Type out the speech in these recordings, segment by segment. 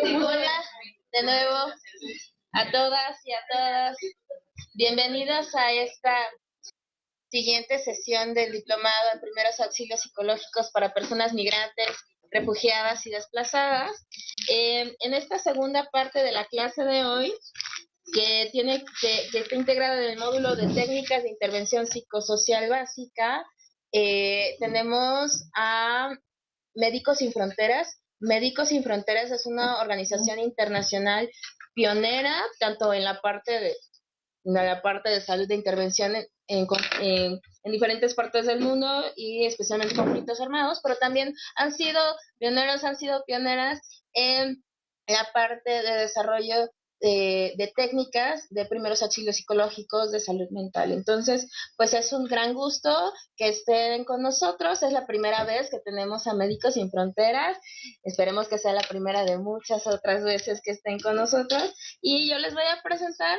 Hola de nuevo a todas y a todas. Bienvenidos a esta siguiente sesión del diplomado en primeros auxilios psicológicos para personas migrantes, refugiadas y desplazadas. En esta segunda parte de la clase de hoy, que está integrada en el módulo de técnicas de intervención psicosocial básica, tenemos a Médicos Sin Fronteras. Médicos Sin Fronteras es una organización internacional pionera tanto en la parte de salud de intervención en diferentes partes del mundo y especialmente conflictos armados, pero también han sido pioneras en la parte de desarrollo de técnicas de primeros auxilios psicológicos de salud mental. Entonces, pues es un gran gusto que estén con nosotros. Es la primera vez que tenemos a Médicos Sin Fronteras. Esperemos que sea la primera de muchas otras veces que estén con nosotros. Y yo les voy a presentar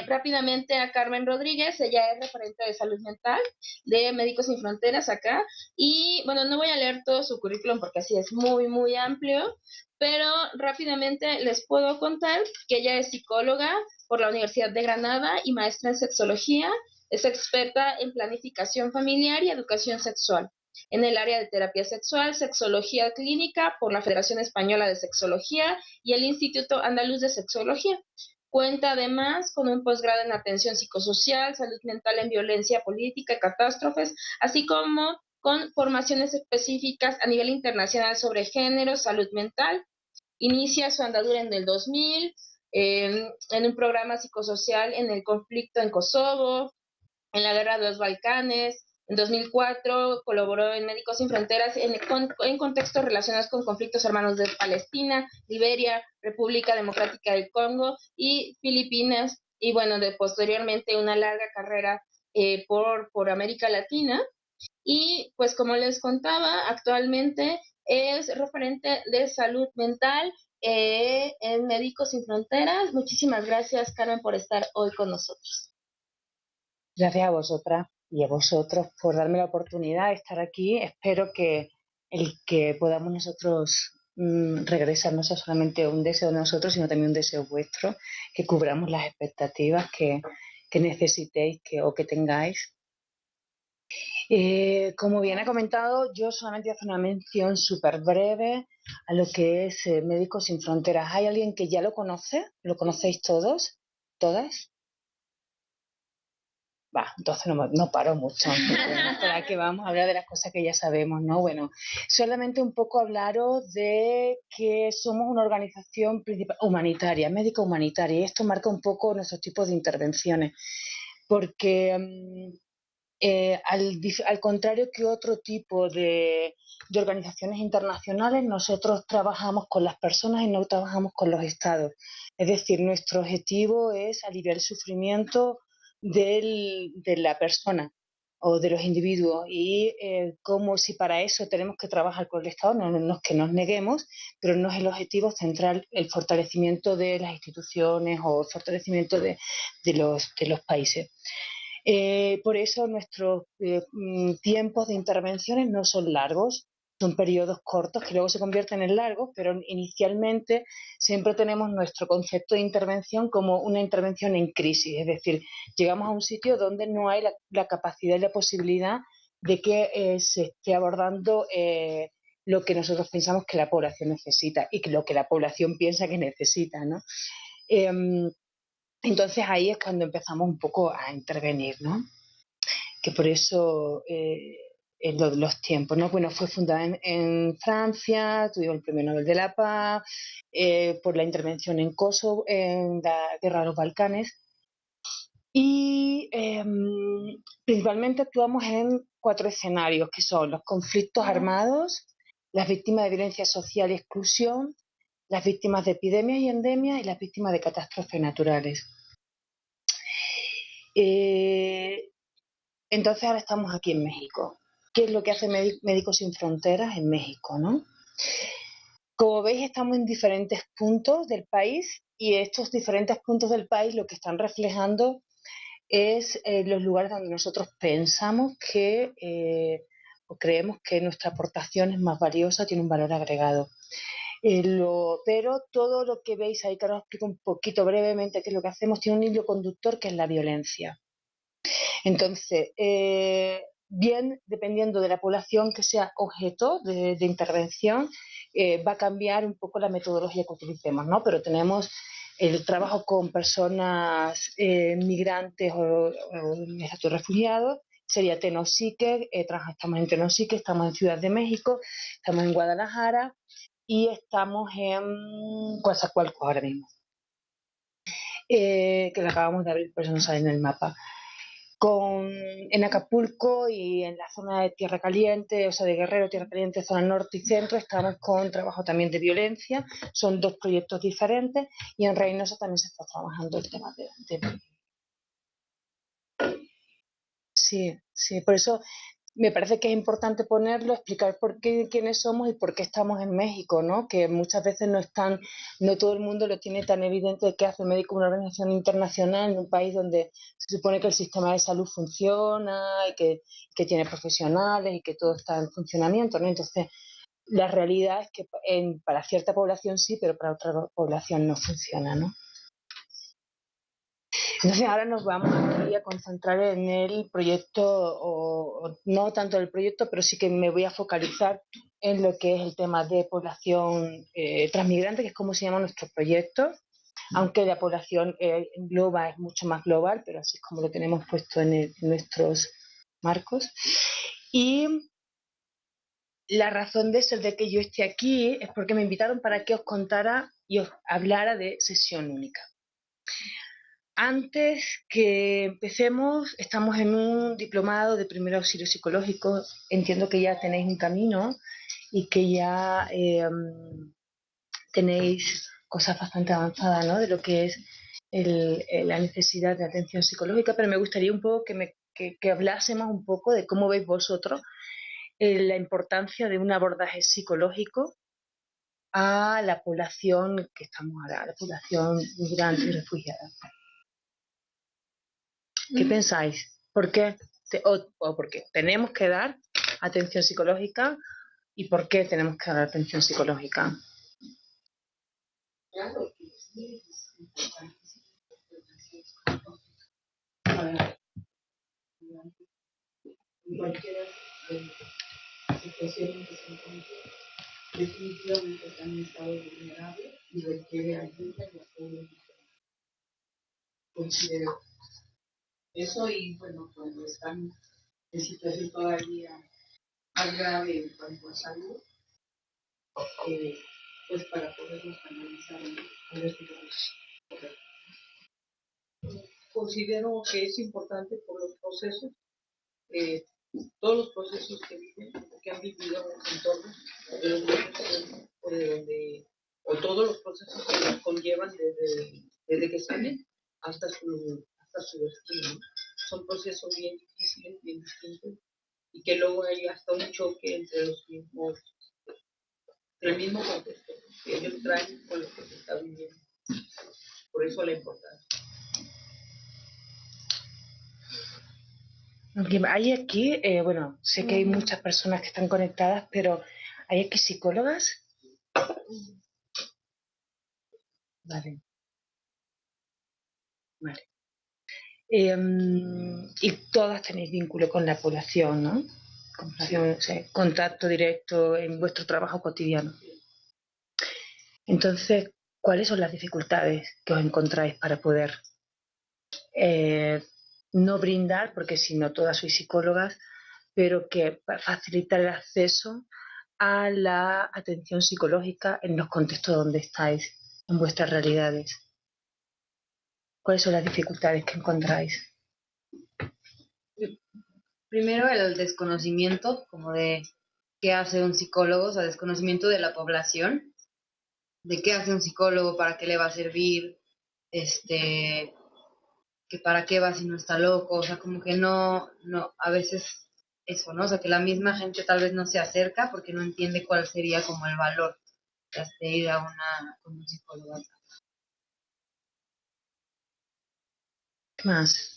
rápidamente a Carmen Rodríguez. Ella es referente de salud mental de Médicos Sin Fronteras acá. Y bueno, no voy a leer todo su currículum porque así es muy, muy amplio, pero rápidamente les puedo contar que ella es psicóloga por la Universidad de Granada y maestra en sexología. Es experta en planificación familiar y educación sexual en el área de terapia sexual, sexología clínica por la Federación Española de Sexología y el Instituto Andaluz de Sexología. Cuenta además con un posgrado en atención psicosocial, salud mental en violencia política y catástrofes, así como con formaciones específicas a nivel internacional sobre género, salud mental. Inicia su andadura en el 2000 en un programa psicosocial en el conflicto en Kosovo, en la guerra de los Balcanes. En 2004 colaboró en Médicos Sin Fronteras en contextos relacionados con conflictos armados de Palestina, Liberia, República Democrática del Congo y Filipinas. Y bueno, posteriormente una larga carrera por América Latina. Y pues como les contaba, actualmente es referente de salud mental en Médicos Sin Fronteras. Muchísimas gracias, Carmen, por estar hoy con nosotros. Gracias a vosotras y a vosotros por darme la oportunidad de estar aquí. Espero que el que podamos nosotros regresar no sea solamente un deseo de nosotros, sino también un deseo vuestro, que cubramos las expectativas que necesitéis o que tengáis. Como bien ha comentado, yo solamente hago una mención súper breve a lo que es Médicos Sin Fronteras. ¿Hay alguien que ya lo conoce? ¿Lo conocéis todos? ¿Todas? Entonces no paro mucho, para que vamos a hablar de las cosas que ya sabemos, ¿no? Bueno, solamente un poco hablaros de que somos una organización humanitaria, médica humanitaria, y esto marca un poco nuestros tipos de intervenciones, porque al contrario que otro tipo de organizaciones internacionales, nosotros trabajamos con las personas y no trabajamos con los estados. Es decir, nuestro objetivo es aliviar el sufrimiento de la persona o de los individuos, y como si para eso tenemos que trabajar con el Estado, no es que nos neguemos, pero no es el objetivo central el fortalecimiento de las instituciones o el fortalecimiento de los países. Por eso nuestros tiempos de intervenciones no son largos, son periodos cortos que luego se convierten en largos, pero inicialmente siempre tenemos nuestro concepto de intervención como una intervención en crisis, es decir, llegamos a un sitio donde no hay la capacidad y la posibilidad de que se esté abordando lo que nosotros pensamos que la población necesita y que lo que la población piensa que necesita, ¿no? Entonces ahí es cuando empezamos un poco a intervenir, ¿no? Que por eso los tiempos, ¿no? Bueno, fue fundada en Francia, tuvimos el Premio Nobel de la Paz por la intervención en Kosovo, en la guerra de los Balcanes, y principalmente actuamos en 4 escenarios, que son los conflictos armados, las víctimas de violencia social y exclusión, las víctimas de epidemias y endemias y las víctimas de catástrofes naturales. Entonces ahora estamos aquí en México. ¿Qué es lo que hace Médicos Sin Fronteras en México, no? Como veis, estamos en diferentes puntos del país, y estos diferentes puntos del país lo que están reflejando es los lugares donde nosotros pensamos o creemos que nuestra aportación es más valiosa, tiene un valor agregado. Pero todo lo que veis ahí, que ahora os explico un poquito brevemente qué es lo que hacemos, tiene un hilo conductor que es la violencia. Entonces, bien, dependiendo de la población que sea objeto de intervención, va a cambiar un poco la metodología que utilicemos, ¿no? Pero tenemos el trabajo con personas migrantes o refugiados, sería Tenosique, estamos en Tenosique, estamos en Ciudad de México, estamos en Guadalajara y estamos en Coatzacoalcos ahora mismo, que lo acabamos de abrir, por eso no sale en el mapa. En Acapulco y en la zona de Tierra Caliente, o sea, de Guerrero, Tierra Caliente, zona norte y centro, estamos con trabajo también de violencia, son dos proyectos diferentes, y en Reynosa también se está trabajando el tema de. Sí, sí, por eso me parece que es importante ponerlo, explicar por qué, quiénes somos y por qué estamos en México, ¿no? Que muchas veces no todo el mundo lo tiene tan evidente de qué hace Médico una organización internacional en un país donde se supone que el sistema de salud funciona y que tiene profesionales y que todo está en funcionamiento, ¿no? Entonces, la realidad es que para cierta población sí, pero para otra población no funciona, ¿no? Entonces ahora nos vamos aquí a concentrar en el proyecto, o no tanto el proyecto, pero sí que me voy a focalizar en lo que es el tema de población transmigrante, que es como se llama nuestro proyecto, aunque la población engloba, es mucho más global, pero así es como lo tenemos puesto en nuestros marcos. Y la razón de ser de que yo esté aquí es porque me invitaron para que os contara y os hablara de sesión única. Antes que empecemos, estamos en un diplomado de primer auxilio psicológico. Entiendo que ya tenéis un camino y que ya tenéis cosas bastante avanzadas, ¿no? De lo que es la necesidad de atención psicológica, pero me gustaría un poco que hablásemos un poco de cómo veis vosotros la importancia de un abordaje psicológico a la población que estamos ahora, a la población migrante y refugiada. ¿Qué pensáis? ¿Por qué? O por qué tenemos que dar atención psicológica y por qué tenemos que dar atención psicológica. Claro que sí, es importantísimo la atención psicológica en cualquier situación en que se encuentre. Definitivamente está en un estado vulnerable y requiere ayuda y apoyo. Considero eso y bueno, cuando están en situación todavía más grave en cuanto a salud, pues para poderlos analizar en este caso. Considero que es importante por los procesos, eh, todos los procesos que viven, que han vivido en los entornos de los niños, o de donde, o todos los procesos que los conllevan desde que salen hasta su destino, ¿no? Son procesos bien difíciles, bien distintos, y que luego hay hasta un choque entre el mismo contexto que ellos traen con lo que se está viviendo. Por eso la importancia. Hay aquí, bueno, sé que hay muchas personas que están conectadas, pero ¿hay aquí psicólogas? Vale. Vale. Y todas tenéis vínculo con la población, ¿no? O sea, contacto directo en vuestro trabajo cotidiano. Entonces, ¿cuáles son las dificultades que os encontráis para poder no brindar, porque si no todas sois psicólogas, pero que facilitar el acceso a la atención psicológica en los contextos donde estáis, en vuestras realidades? ¿Cuáles son las dificultades que encontráis? Primero el desconocimiento, como de qué hace un psicólogo, o sea, desconocimiento de la población, de qué hace un psicólogo, para qué le va a servir, que para qué va si no está loco, o sea, como que no, a veces eso, ¿no? O sea, que la misma gente tal vez no se acerca porque no entiende cuál sería como el valor de ir a con un psicólogo. ¿Qué más?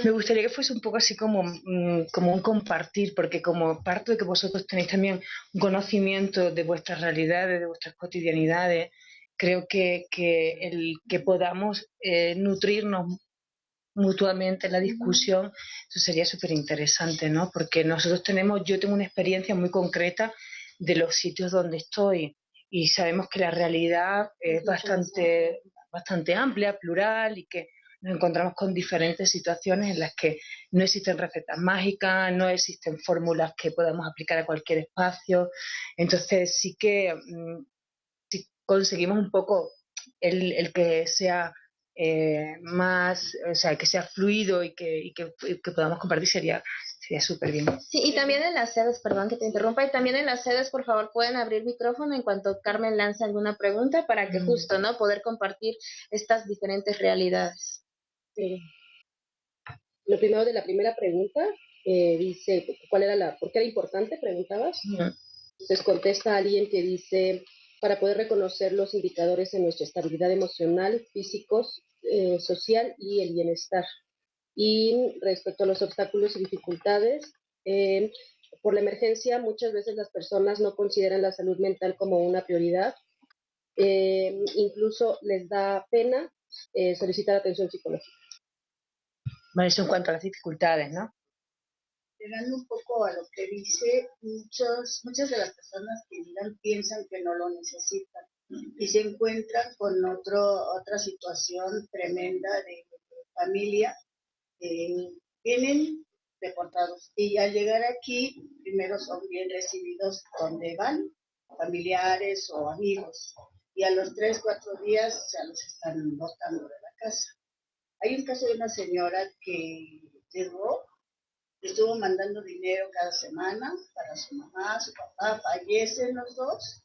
Me gustaría que fuese un poco así como, como un compartir, porque como parto de que vosotros tenéis también un conocimiento de vuestras realidades, de vuestras cotidianidades, creo que el que podamos nutrirnos mutuamente en la discusión, eso sería súper interesante, ¿no? Porque yo tengo una experiencia muy concreta de los sitios donde estoy y sabemos que la realidad es bastante amplia, plural y que nos encontramos con diferentes situaciones en las que no existen recetas mágicas, no existen fórmulas que podamos aplicar a cualquier espacio. Entonces sí que si conseguimos un poco el que sea más, o sea, que sea fluido y que podamos compartir sería súper bien. Sí, y también en las sedes, perdón que te interrumpa, y también en las sedes, por favor, pueden abrir micrófono en cuanto Carmen lance alguna pregunta para que justo, ¿no? Poder compartir estas diferentes realidades. Sí. Lo primero de la primera pregunta, dice, ¿por qué era importante? Preguntabas. Entonces contesta alguien que dice, para poder reconocer los indicadores de nuestra estabilidad emocional, físicos, social y el bienestar. Y respecto a los obstáculos y dificultades, por la emergencia muchas veces las personas no consideran la salud mental como una prioridad, incluso les da pena solicitar atención psicológica. Bueno, eso en cuanto a las dificultades, ¿no? Llegando un poco a lo que dice, muchas de las personas que llegan piensan que no lo necesitan y se encuentran con otra situación tremenda de familia. Vienen deportados y al llegar aquí primero son bien recibidos donde van, familiares o amigos, y a los 3, 4 días ya los están botando de la casa. Hay un caso de una señora que llegó, estuvo mandando dinero cada semana para su mamá, su papá, fallecen los dos,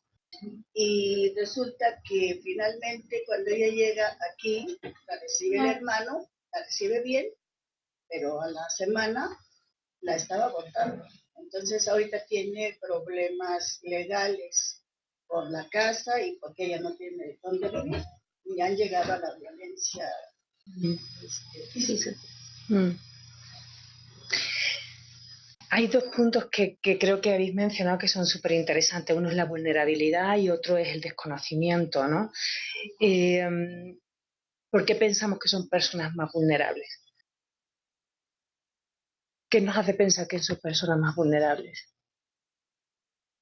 y resulta que finalmente cuando ella llega aquí, la recibe el hermano, la recibe bien, pero a la semana la estaba botando. Entonces ahorita tiene problemas legales por la casa y porque ella no tiene dónde vivir, y han llegado a la violencia física. Hay dos puntos que creo que habéis mencionado que son súper interesantes. Uno es la vulnerabilidad y otro es el desconocimiento, ¿no? ¿Por qué pensamos que son personas más vulnerables? ¿Qué nos hace pensar que son personas más vulnerables?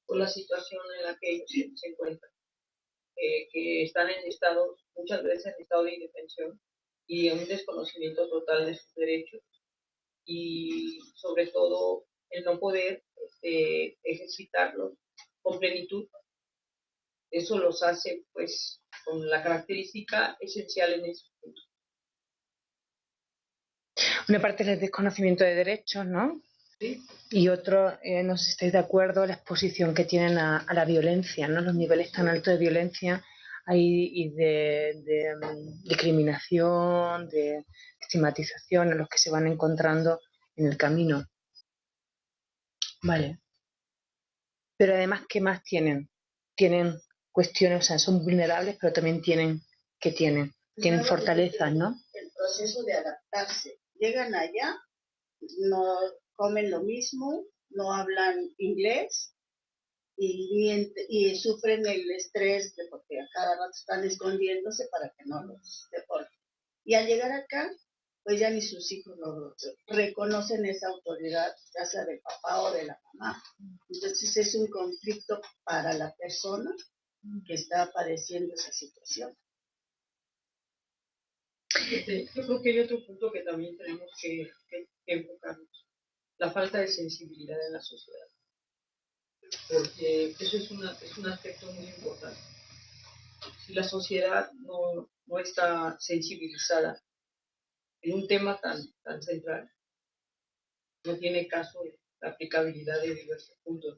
Por la situación en la que ellos se encuentran, que están muchas veces en estado de indefensión y en un desconocimiento total de sus derechos, y sobre todo el no poder ejercitarlos con plenitud. Eso los hace pues con la característica esencial en ese punto. Una parte es el desconocimiento de derechos, ¿no? Sí. Y otro, no sé si estáis de acuerdo, la exposición que tienen a la violencia, ¿no? Los niveles tan altos de violencia y de discriminación, de estigmatización a los que se van encontrando en el camino. Vale. Pero además, ¿qué más tienen? Tienen cuestiones, o sea, son vulnerables, pero también tienen fortalezas, ¿no? El proceso de adaptarse. Llegan allá, no comen lo mismo, no hablan inglés y sufren el estrés de porque a cada rato están escondiéndose para que no los deporten. Y al llegar acá, pues ya ni sus hijos lo reconocen esa autoridad, ya sea del papá o de la mamá. Entonces es un conflicto para la persona que está padeciendo esa situación. Yo creo que hay otro punto que también tenemos que enfocarnos: la falta de sensibilidad en la sociedad, porque eso es un aspecto muy importante. Si la sociedad no está sensibilizada en un tema tan central, no tiene caso la aplicabilidad de diversos puntos.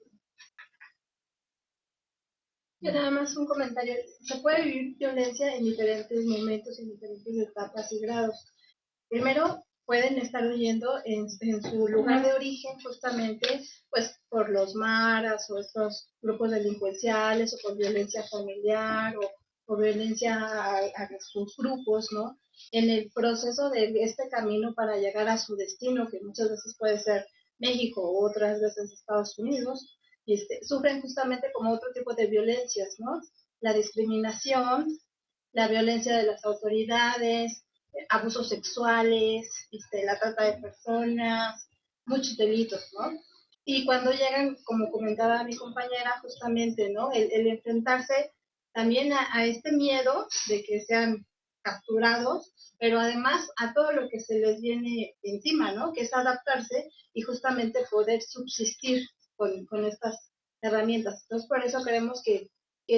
Y nada más un comentario. Se puede vivir violencia en diferentes momentos, en diferentes etapas y grados. Primero, pueden estar viviendo en su lugar de origen justamente pues por los maras o estos grupos delincuenciales o por violencia familiar o violencia a sus grupos, ¿no? en el proceso de este camino para llegar a su destino, que muchas veces puede ser México o otras veces Estados Unidos, sufren justamente como otro tipo de violencias, ¿no? La discriminación, la violencia de las autoridades, abusos sexuales, la trata de personas, muchos delitos, ¿no? Y cuando llegan, como comentaba mi compañera, justamente, ¿no? El enfrentarse también a este miedo de que sean capturados, pero además a todo lo que se les viene encima, ¿no? Que es adaptarse y justamente poder subsistir con estas herramientas. Entonces, por eso creemos que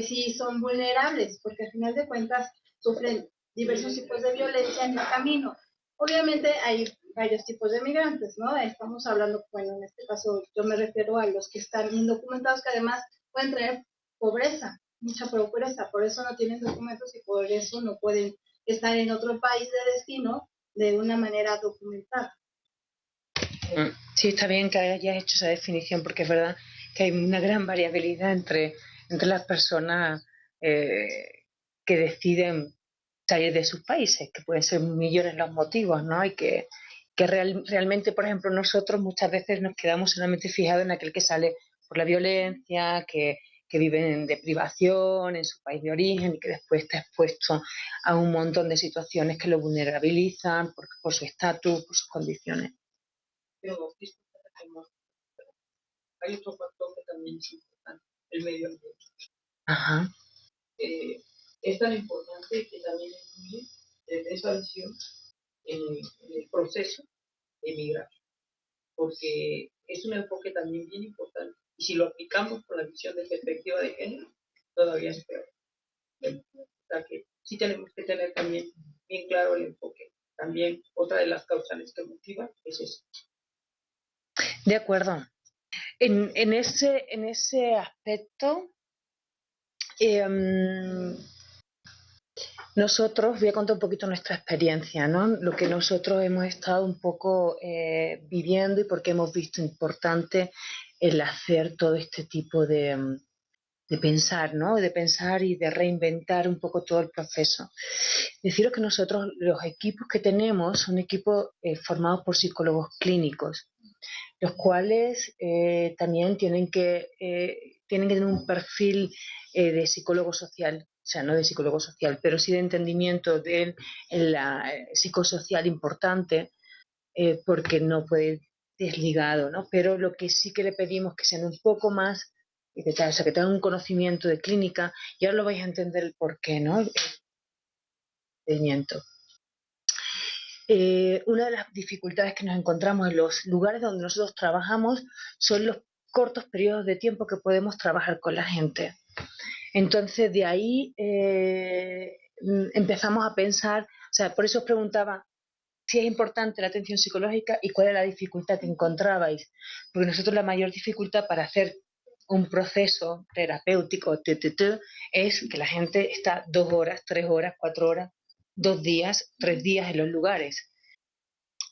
sí son vulnerables, porque al final de cuentas sufren diversos tipos de violencia en el camino. Obviamente hay varios tipos de migrantes, ¿no? Estamos hablando, bueno, en este caso yo me refiero a los que están indocumentados, que además pueden traer pobreza, mucha pobreza, por eso no tienen documentos y por eso no pueden estar en otro país de destino de una manera documentada. Sí, está bien que hayas hecho esa definición, porque es verdad que hay una gran variabilidad entre las personas que deciden salir de sus países, que pueden ser millones los motivos, ¿no? Y que realmente, por ejemplo, nosotros muchas veces nos quedamos solamente fijados en aquel que sale por la violencia, que vive en deprivación en su país de origen y que después está expuesto a un montón de situaciones que lo vulnerabilizan por su estatus, por sus condiciones. Pero hay otro factor que también es importante, el medio ambiente. Ajá. Es tan importante que también incluye esa visión en el proceso de migrar, porque es un enfoque también bien importante. Y si lo aplicamos con la visión de perspectiva de género, todavía es peor. O sea que sí tenemos que tener también bien claro el enfoque. También otra de las causales que motiva es eso. De acuerdo. En ese aspecto, nosotros, voy a contar un poquito nuestra experiencia, ¿no? Lo que nosotros hemos estado un poco viviendo y por qué hemos visto importante el hacer todo este tipo de pensar, ¿no? De pensar y de reinventar un poco todo el proceso. Deciros que nosotros, los equipos que tenemos, son equipos formados por psicólogos clínicos, los cuales también tienen que tener un perfil de psicólogo social, o sea, no de psicólogo social, pero sí de entendimiento de la psicosocial importante, porque no puede ir desligado, ¿no? Pero lo que sí que le pedimos que sean un poco más, o sea, que tengan un conocimiento de clínica, y ahora lo vais a entender el por qué, ¿no? El entendimiento. Una de las dificultades que nos encontramos en los lugares donde nosotros trabajamos son los cortos periodos de tiempo que podemos trabajar con la gente. Entonces, de ahí empezamos a pensar, o sea, por eso os preguntaba si es importante la atención psicológica y cuál es la dificultad que encontrabais. Porque nosotros la mayor dificultad para hacer un proceso terapéutico es que la gente está 2 horas, 3 horas, 4 horas, 2 días, 3 días en los lugares.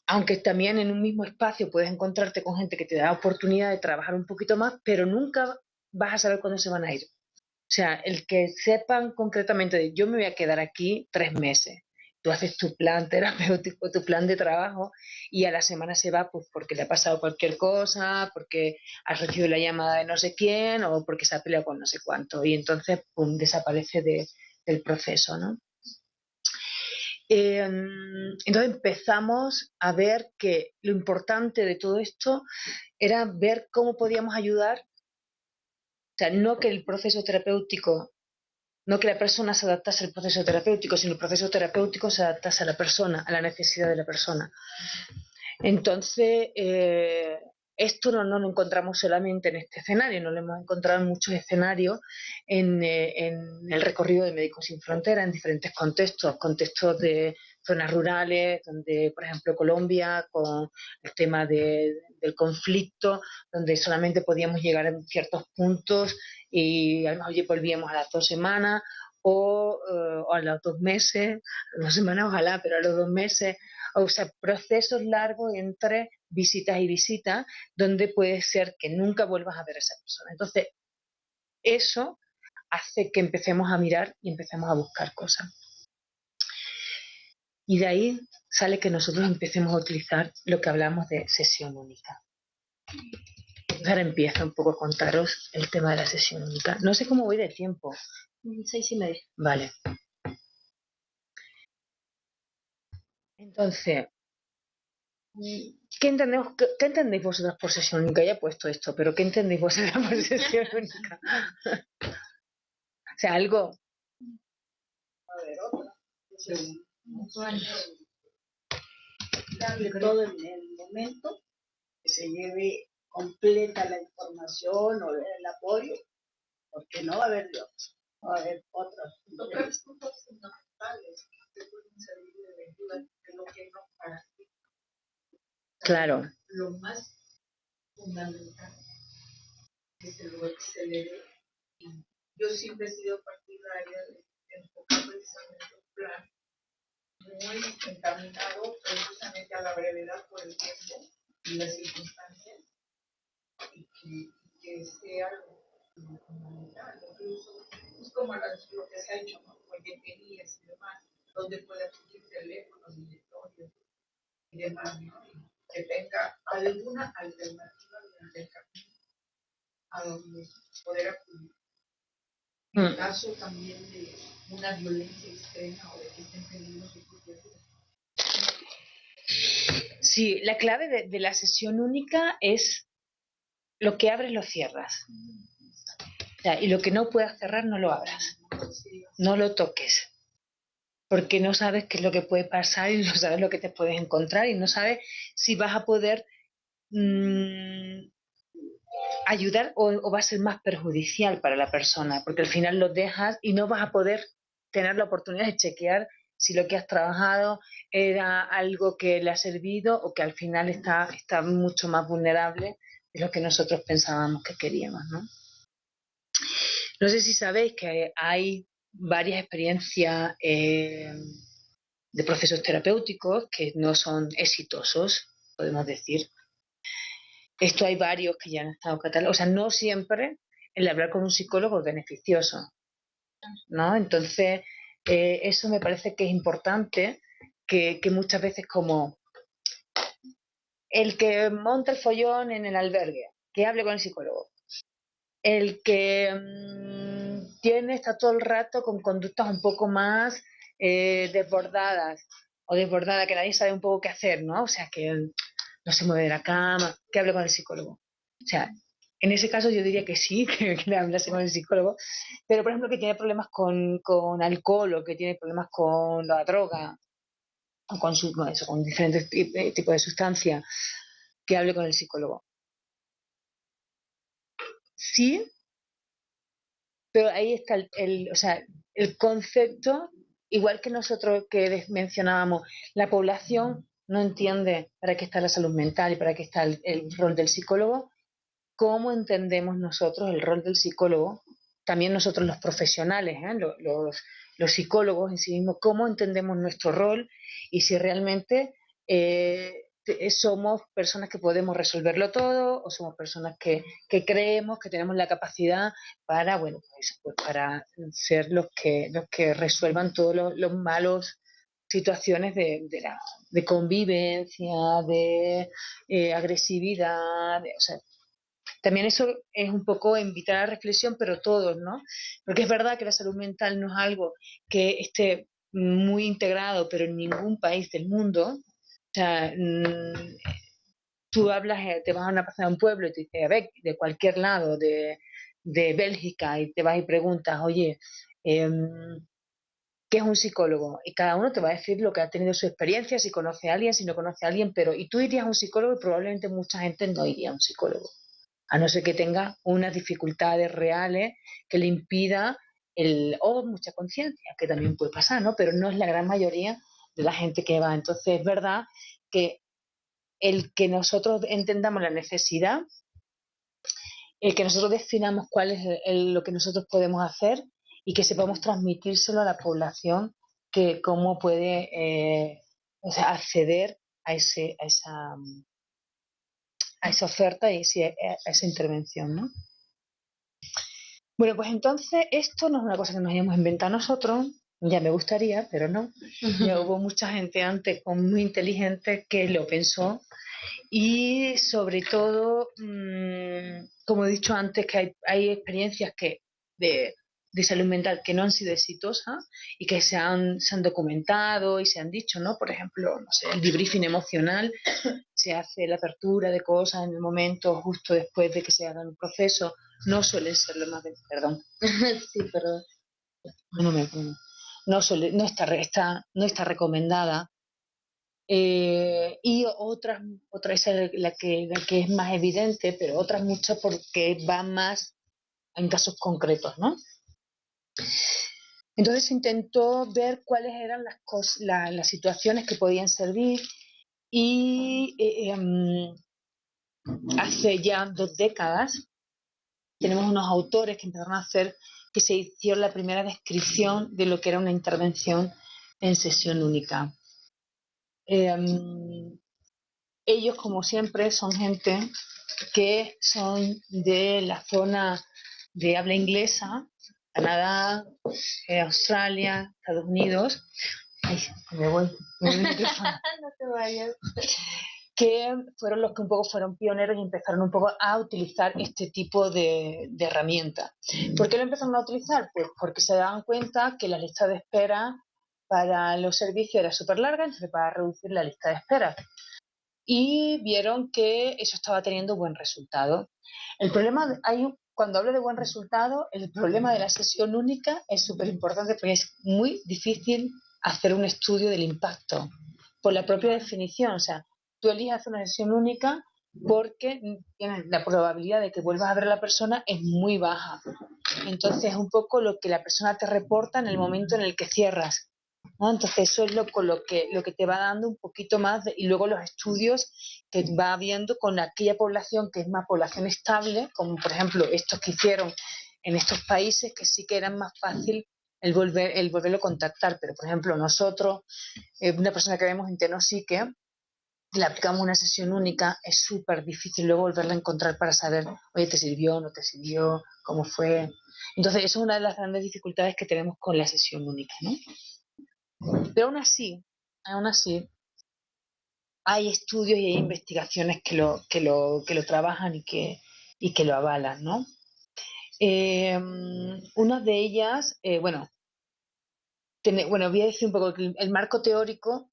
Aunque también en un mismo espacio puedes encontrarte con gente que te da oportunidad de trabajar un poquito más, pero nunca vas a saber cuándo se van a ir. O sea, el que sepan concretamente de yo me voy a quedar aquí 3 meses. Tú haces tu plan terapéutico, tu plan de trabajo y a la semana se va pues porque le ha pasado cualquier cosa, porque has recibido la llamada de no sé quién o porque se ha peleado con no sé cuánto y entonces pum, desaparece del proceso, ¿no? Entonces empezamos a ver que lo importante de todo esto era ver cómo podíamos ayudar, o sea, no que el proceso terapéutico, no que la persona se adaptase al proceso terapéutico, sino el proceso terapéutico se adaptase a la persona, a la necesidad de la persona. Entonces, esto no lo encontramos solamente en este escenario, no lo hemos encontrado en muchos escenarios en el recorrido de Médicos Sin Fronteras, en diferentes contextos de zonas rurales, donde, por ejemplo, Colombia, con el tema del conflicto, donde solamente podíamos llegar en ciertos puntos y a lo mejor volvíamos a las 2 semanas o a los 2 meses, a las 2 semanas ojalá, pero a los 2 meses, o sea, procesos largos entre visitas y visitas, donde puede ser que nunca vuelvas a ver a esa persona. Entonces, eso hace que empecemos a mirar y empecemos a buscar cosas. Y de ahí sale que nosotros empecemos a utilizar lo que hablamos de sesión única. Ahora empiezo un poco a contaros el tema de la sesión única. No sé cómo voy de tiempo. 6:30. Vale. Entonces, ¿qué entendéis vosotras por sesión única? Ya he puesto esto, pero ¿qué entendéis vosotras por sesión única? O sea, algo... A ver, otra. Darle todo en el momento, que se lleve completa la información o el apoyo, porque no va a haber de otros, no va a haber otros. Otras cosas fundamentales que pueden servir de ayuda, de lo que no para ti. Claro. Lo más fundamental que se lo acelere. Yo siempre he sido partidaria de enfocar precisamente un plan muy encaminado precisamente a la brevedad por el tiempo y las circunstancias y que sea lo fundamental. Incluso es como lo que se ha hecho, ¿no? Con ingenierías y demás, donde puede acudir teléfonos, directorios y demás, ¿no? Y que tenga alguna alternativa durante el camino a donde poder acudir. En caso también de una violencia extrema o de que esté en peligro su propia vida. Sí, la clave de la sesión única es lo que abres lo cierras. O sea, y lo que no puedas cerrar no lo abras. No lo toques. Porque no sabes qué es lo que puede pasar y no sabes lo que te puedes encontrar y no sabes si vas a poder ayudar o va a ser más perjudicial para la persona, porque al final lo dejas y no vas a poder tener la oportunidad de chequear si lo que has trabajado era algo que le ha servido o que al final está mucho más vulnerable de lo que nosotros pensábamos que queríamos, ¿no? No sé si sabéis que hay varias experiencias de procesos terapéuticos que no son exitosos, podemos decir. Esto hay varios que ya han estado catalogados. O sea, no siempre el hablar con un psicólogo es beneficioso, ¿no? Entonces, eso me parece que es importante, que muchas veces como el que monta el follón en el albergue, que hable con el psicólogo. El que está todo el rato con conductas un poco más desbordadas o desbordada, que nadie sabe un poco qué hacer, ¿no? O sea, que no se mueve de la cama, que hable con el psicólogo. O sea, en ese caso yo diría que sí, que le hablase con el psicólogo, pero por ejemplo que tiene problemas con alcohol o que tiene problemas con la droga o con diferentes tipos de sustancias, que hable con el psicólogo. Sí, pero ahí está o sea, el concepto, igual que nosotros que mencionábamos, la población no entiende para qué está la salud mental y para qué está el rol del psicólogo. ¿Cómo entendemos nosotros el rol del psicólogo? También nosotros los profesionales, los psicólogos en sí mismos, ¿cómo entendemos nuestro rol? Y si realmente somos personas que podemos resolverlo todo o somos personas que creemos que tenemos la capacidad para, bueno, pues para ser los que resuelvan todos los malos situaciones de convivencia, de agresividad, o sea, también eso es un poco invitar a la reflexión, pero todos, ¿no? Porque es verdad que la salud mental no es algo que esté muy integrado, pero en ningún país del mundo. O sea, tú hablas, te vas a una persona de un pueblo y te dice, a ver, de cualquier lado, de Bélgica, y te vas y preguntas, oye, ¿qué es un psicólogo? Y cada uno te va a decir lo que ha tenido su experiencia, si conoce a alguien, si no conoce a alguien, pero y tú irías a un psicólogo y probablemente mucha gente no iría a un psicólogo, a no ser que tenga unas dificultades reales que le impida o mucha conciencia, que también puede pasar, ¿no? Pero no es la gran mayoría de la gente que va. Entonces es verdad que el que nosotros entendamos la necesidad, el que nosotros definamos cuál es lo que nosotros podemos hacer y que sepamos transmitírselo a la población, que cómo puede o sea, acceder a esa oferta y a esa intervención, ¿no? Bueno, pues entonces esto no es una cosa que nos hayamos inventado nosotros, Ya me gustaría, pero no. Ya hubo mucha gente antes muy inteligente que lo pensó y sobre todo, como he dicho antes, que hay experiencias de, de salud mental que no han sido exitosas y que se han documentado y se han dicho, ¿no? Por ejemplo, no sé, el debriefing emocional, se hace la apertura de cosas en el momento justo después de que se haga un proceso, no suelen ser lo más... Perdón. Sí, perdón. No está recomendada. Y otra es la que es más evidente, pero otras muchas porque va más en casos concretos, ¿no? Entonces intentó ver cuáles eran las situaciones que podían servir y hace ya 2 décadas tenemos unos autores que empezaron a hacer, que se hicieron la primera descripción de lo que era una intervención en sesión única. Ellos, como siempre, son gente que son de la zona de habla inglesa, Canadá, Australia, Estados Unidos. Ay, me voy el micrófono. No te vayas. Que fueron los que un poco fueron pioneros y empezaron un poco a utilizar este tipo de herramientas. ¿Por qué lo empezaron a utilizar? Pues porque se daban cuenta que la lista de espera para los servicios era súper larga, entonces para reducir la lista de espera. Y vieron que eso estaba teniendo buen resultado. El problema, cuando hablo de buen resultado, el problema de la sesión única es súper importante porque es muy difícil hacer un estudio del impacto, por la propia definición. O sea, tú eliges hacer una sesión única porque tienes la probabilidad de que vuelvas a ver a la persona es muy baja. Entonces es un poco lo que la persona te reporta en el momento en el que cierras, ¿no? Entonces eso es lo que te va dando un poquito más y luego los estudios que va viendo con aquella población que es más población estable, como por ejemplo estos que hicieron en estos países, que sí que era más fácil el volverlo a contactar. Pero por ejemplo nosotros, una persona que vemos en Tenosique, le aplicamos una sesión única, es súper difícil luego volverla a encontrar para saber, oye, ¿te sirvió, no te sirvió, cómo fue? Entonces, eso es una de las grandes dificultades que tenemos con la sesión única, ¿no? Pero aún así, hay estudios y hay investigaciones que lo trabajan y que lo avalan, ¿no? Una de ellas, voy a decir un poco que el marco teórico,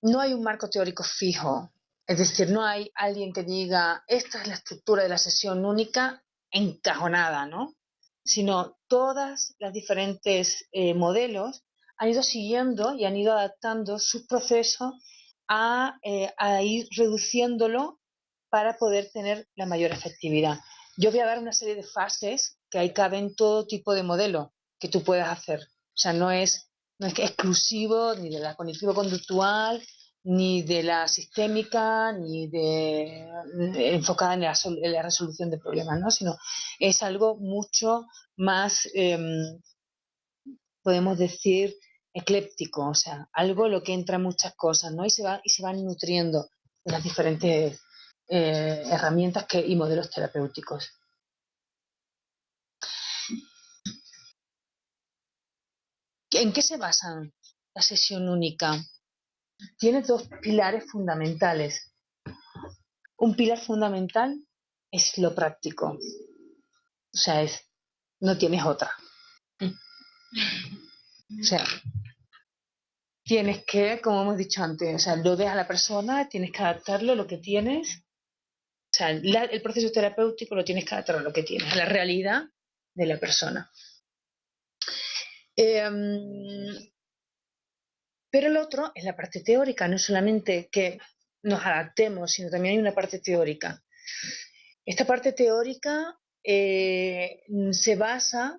no hay un marco teórico fijo. Es decir, no hay alguien que diga, esta es la estructura de la sesión única encajonada, ¿no? Sino todas las diferentes modelos han ido siguiendo y han ido adaptando sus procesos a ir reduciéndolo para poder tener la mayor efectividad. Yo voy a dar una serie de fases que ahí caben todo tipo de modelos que tú puedas hacer. O sea, no es exclusivo ni de la cognitivo-conductual, ni de la sistémica, ni enfocada en la resolución de problemas, ¿no? Sino es algo mucho más, podemos decir, ecléptico, o sea, algo lo que entra en muchas cosas, ¿no? Y se van nutriendo de las diferentes herramientas y modelos terapéuticos. ¿En qué se basa la sesión única? Tiene 2 pilares fundamentales. Un pilar fundamental es lo práctico. O sea, no tienes otra. O sea, tienes que, como hemos dicho antes, o sea, lo ves a la persona, tienes que adaptarlo a lo que tienes. O sea, el proceso terapéutico lo tienes que adaptar a lo que tienes, a la realidad de la persona. Pero el otro es la parte teórica, no solamente que nos adaptemos, sino también hay una parte teórica. Esta parte teórica se basa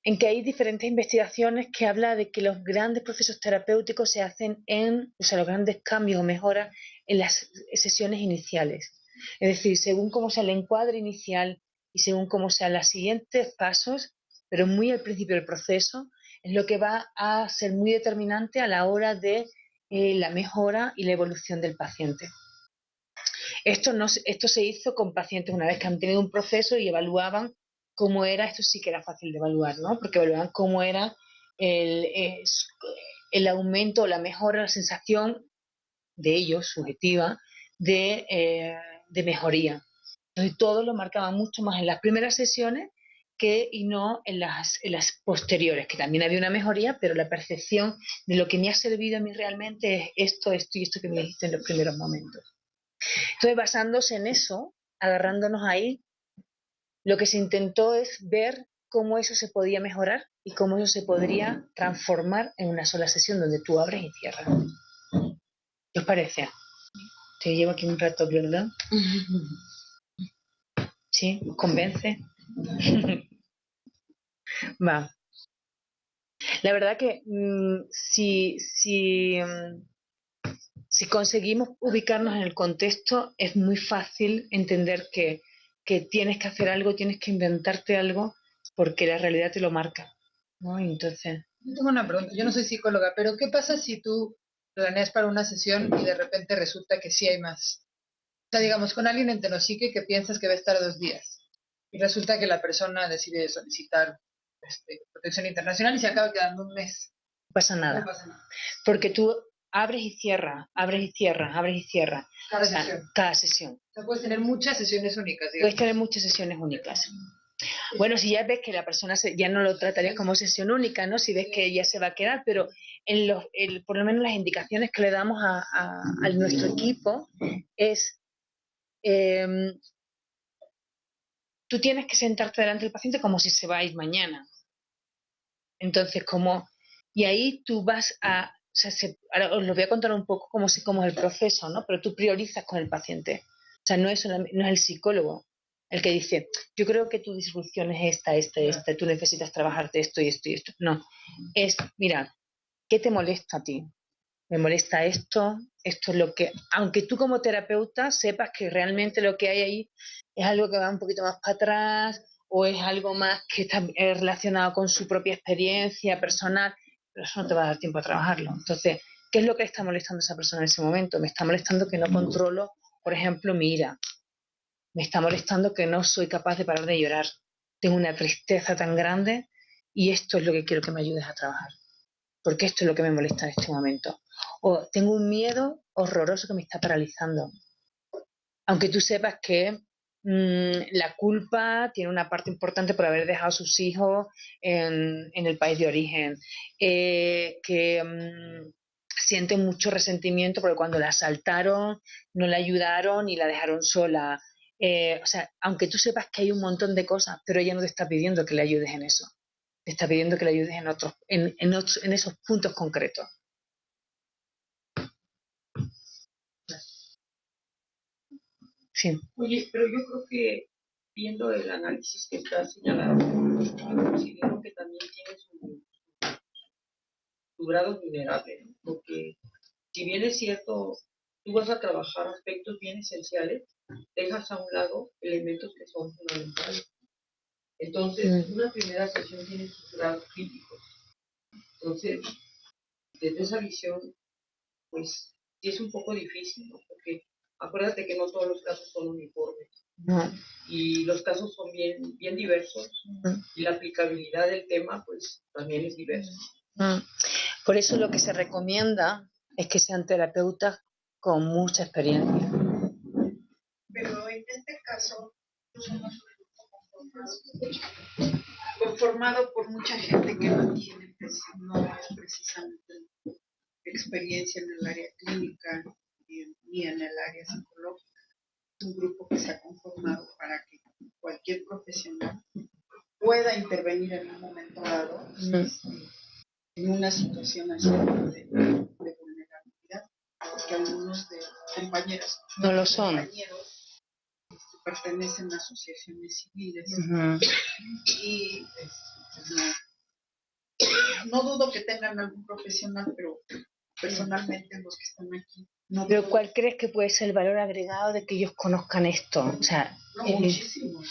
en que hay diferentes investigaciones que hablan de que los grandes procesos terapéuticos se hacen los grandes cambios o mejoras en las sesiones iniciales. Es decir, según cómo sea el encuadre inicial y según cómo sean los siguientes pasos, pero muy al principio del proceso, es lo que va a ser muy determinante a la hora de la mejora y la evolución del paciente. Esto se hizo con pacientes una vez que han tenido un proceso y evaluaban cómo era, esto sí que era fácil de evaluar, ¿no? Porque evaluaban cómo era el aumento, la mejora, la sensación de ellos, subjetiva, de mejoría. Entonces todo lo marcaban mucho más en las primeras sesiones y no en las posteriores, que también había una mejoría, pero la percepción de lo que me ha servido a mí realmente es esto y esto que me dijiste en los primeros momentos. Entonces, basándose en eso, agarrándonos ahí, lo que se intentó es ver cómo eso se podía mejorar y cómo eso se podría transformar en una sola sesión donde tú abres y cierras. ¿Qué os parece? Te llevo aquí un rato, ¿verdad? ¿Sí? ¿Os convence? Va. La verdad que si conseguimos ubicarnos en el contexto, es muy fácil entender que tienes que hacer algo, tienes que inventarte algo, porque la realidad te lo marca, ¿no? Entonces, Yo tengo una pregunta, yo no soy psicóloga, pero ¿qué pasa si tú planeas para una sesión y de repente resulta que sí hay más? O sea, digamos, con alguien en Tenosique que piensas que va a estar 2 días y resulta que la persona decide solicitar protección internacional y se acaba quedando un mes. no pasa No nada, pasa nada. porque tú abres y cierras, abres y cierras, abres y cierras. Cada O sea, sesión. cada sesión. O sea, puedes tener muchas sesiones únicas, digamos. Puedes tener muchas sesiones únicas. Bueno, si ya ves que la persona ya no lo tratarías como sesión única, ¿no? Si ves que ya se va a quedar, pero por lo menos las indicaciones que le damos a nuestro equipo es, tú tienes que sentarte delante del paciente como si se va a ir mañana. Entonces, y ahí tú vas a, o sea, ahora os lo voy a contar un poco cómo es el proceso, ¿no? Pero tú priorizas con el paciente. O sea, no es el psicólogo el que dice, yo creo que tu disfunción es esta, tú necesitas trabajarte esto y esto y esto. No, mira, ¿qué te molesta a ti? Me molesta esto es lo que, aunque tú como terapeuta sepas que realmente lo que hay ahí es algo que va un poquito más para atrás o es algo más que está relacionado con su propia experiencia personal, pero eso no te va a dar tiempo a trabajarlo. Entonces, ¿qué es lo que le está molestando a esa persona en ese momento? Me está molestando que no controlo, por ejemplo, mi ira. Me está molestando que no soy capaz de parar de llorar. Tengo una tristeza tan grande y esto es lo que quiero que me ayudes a trabajar. Porque esto es lo que me molesta en este momento. O tengo un miedo horroroso que me está paralizando. Aunque tú sepas que la culpa tiene una parte importante por haber dejado a sus hijos en el país de origen, que sienten mucho resentimiento porque cuando la asaltaron no la ayudaron y la dejaron sola. O sea, aunque tú sepas que hay un montón de cosas, pero ella no te está pidiendo que le ayudes en eso. Te está pidiendo que le ayudes en esos puntos concretos. Sí. Oye, pero yo creo que viendo el análisis que estás señalando, yo considero que también tiene su grado vulnerable, ¿no? Porque si bien es cierto, tú vas a trabajar aspectos bien esenciales, dejas a un lado elementos que son fundamentales. Entonces, una primera sesión tiene sus grados críticos. Entonces, desde esa visión, pues sí es un poco difícil, ¿no? Porque acuérdate que no todos los casos son uniformes. No. Y los casos son bien, bien diversos y la aplicabilidad del tema pues también es diversa. Por eso lo que se recomienda es que sean terapeutas con mucha experiencia. Pero en este caso, somos un grupo conformado por mucha gente que no tiene, no es precisamente experiencia en el área clínica ni en el área psicológica. Es un grupo que se ha conformado para que cualquier profesional pueda intervenir en un momento dado en una situación así de vulnerabilidad, porque algunos de compañeros no lo son. Compañeros pertenecen a asociaciones civiles y no dudo que tengan algún profesional, pero personalmente los que están aquí no. Pero ¿cuál crees que puede ser el valor agregado de que ellos conozcan esto? O sea, muchísimo.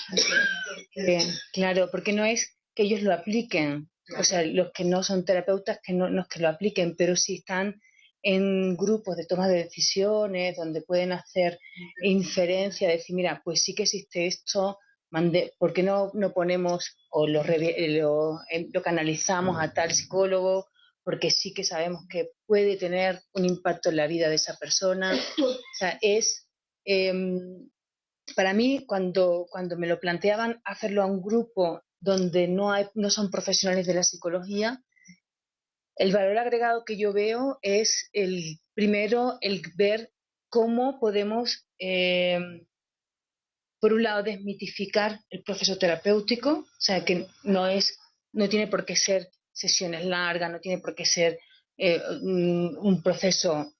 Claro, porque no es que ellos lo apliquen, o sea, los que no son terapeutas que no es que lo apliquen, pero sí están en grupos de toma de decisiones donde pueden hacer inferencia, decir, mira, pues sí que existe esto, ¿por qué no ponemos o lo canalizamos a tal psicólogo? Porque sí que sabemos que puede tener un impacto en la vida de esa persona. O sea, para mí, cuando me lo planteaban hacerlo a un grupo donde no son profesionales de la psicología, el valor agregado que yo veo es primero el ver cómo podemos, por un lado, desmitificar el proceso terapéutico, o sea, que no tiene por qué ser sesiones largas, no tiene por qué ser un proceso o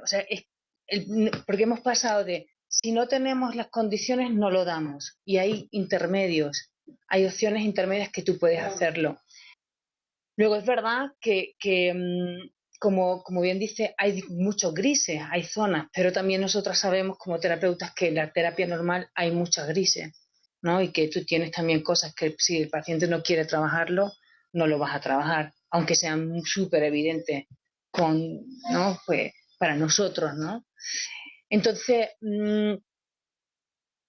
sea, porque hemos pasado de si no tenemos las condiciones no lo damos y hay intermedios, hay opciones intermedias que tú puedes hacerlo. Luego es verdad como bien dice, hay muchos grises, hay zonas, pero también nosotras sabemos como terapeutas que en la terapia normal hay muchas grises, ¿no? Y que tú tienes también cosas que si el paciente no quiere trabajarlo, no lo vas a trabajar, aunque sean súper evidentes ¿no? Pues para nosotros, ¿no? Entonces,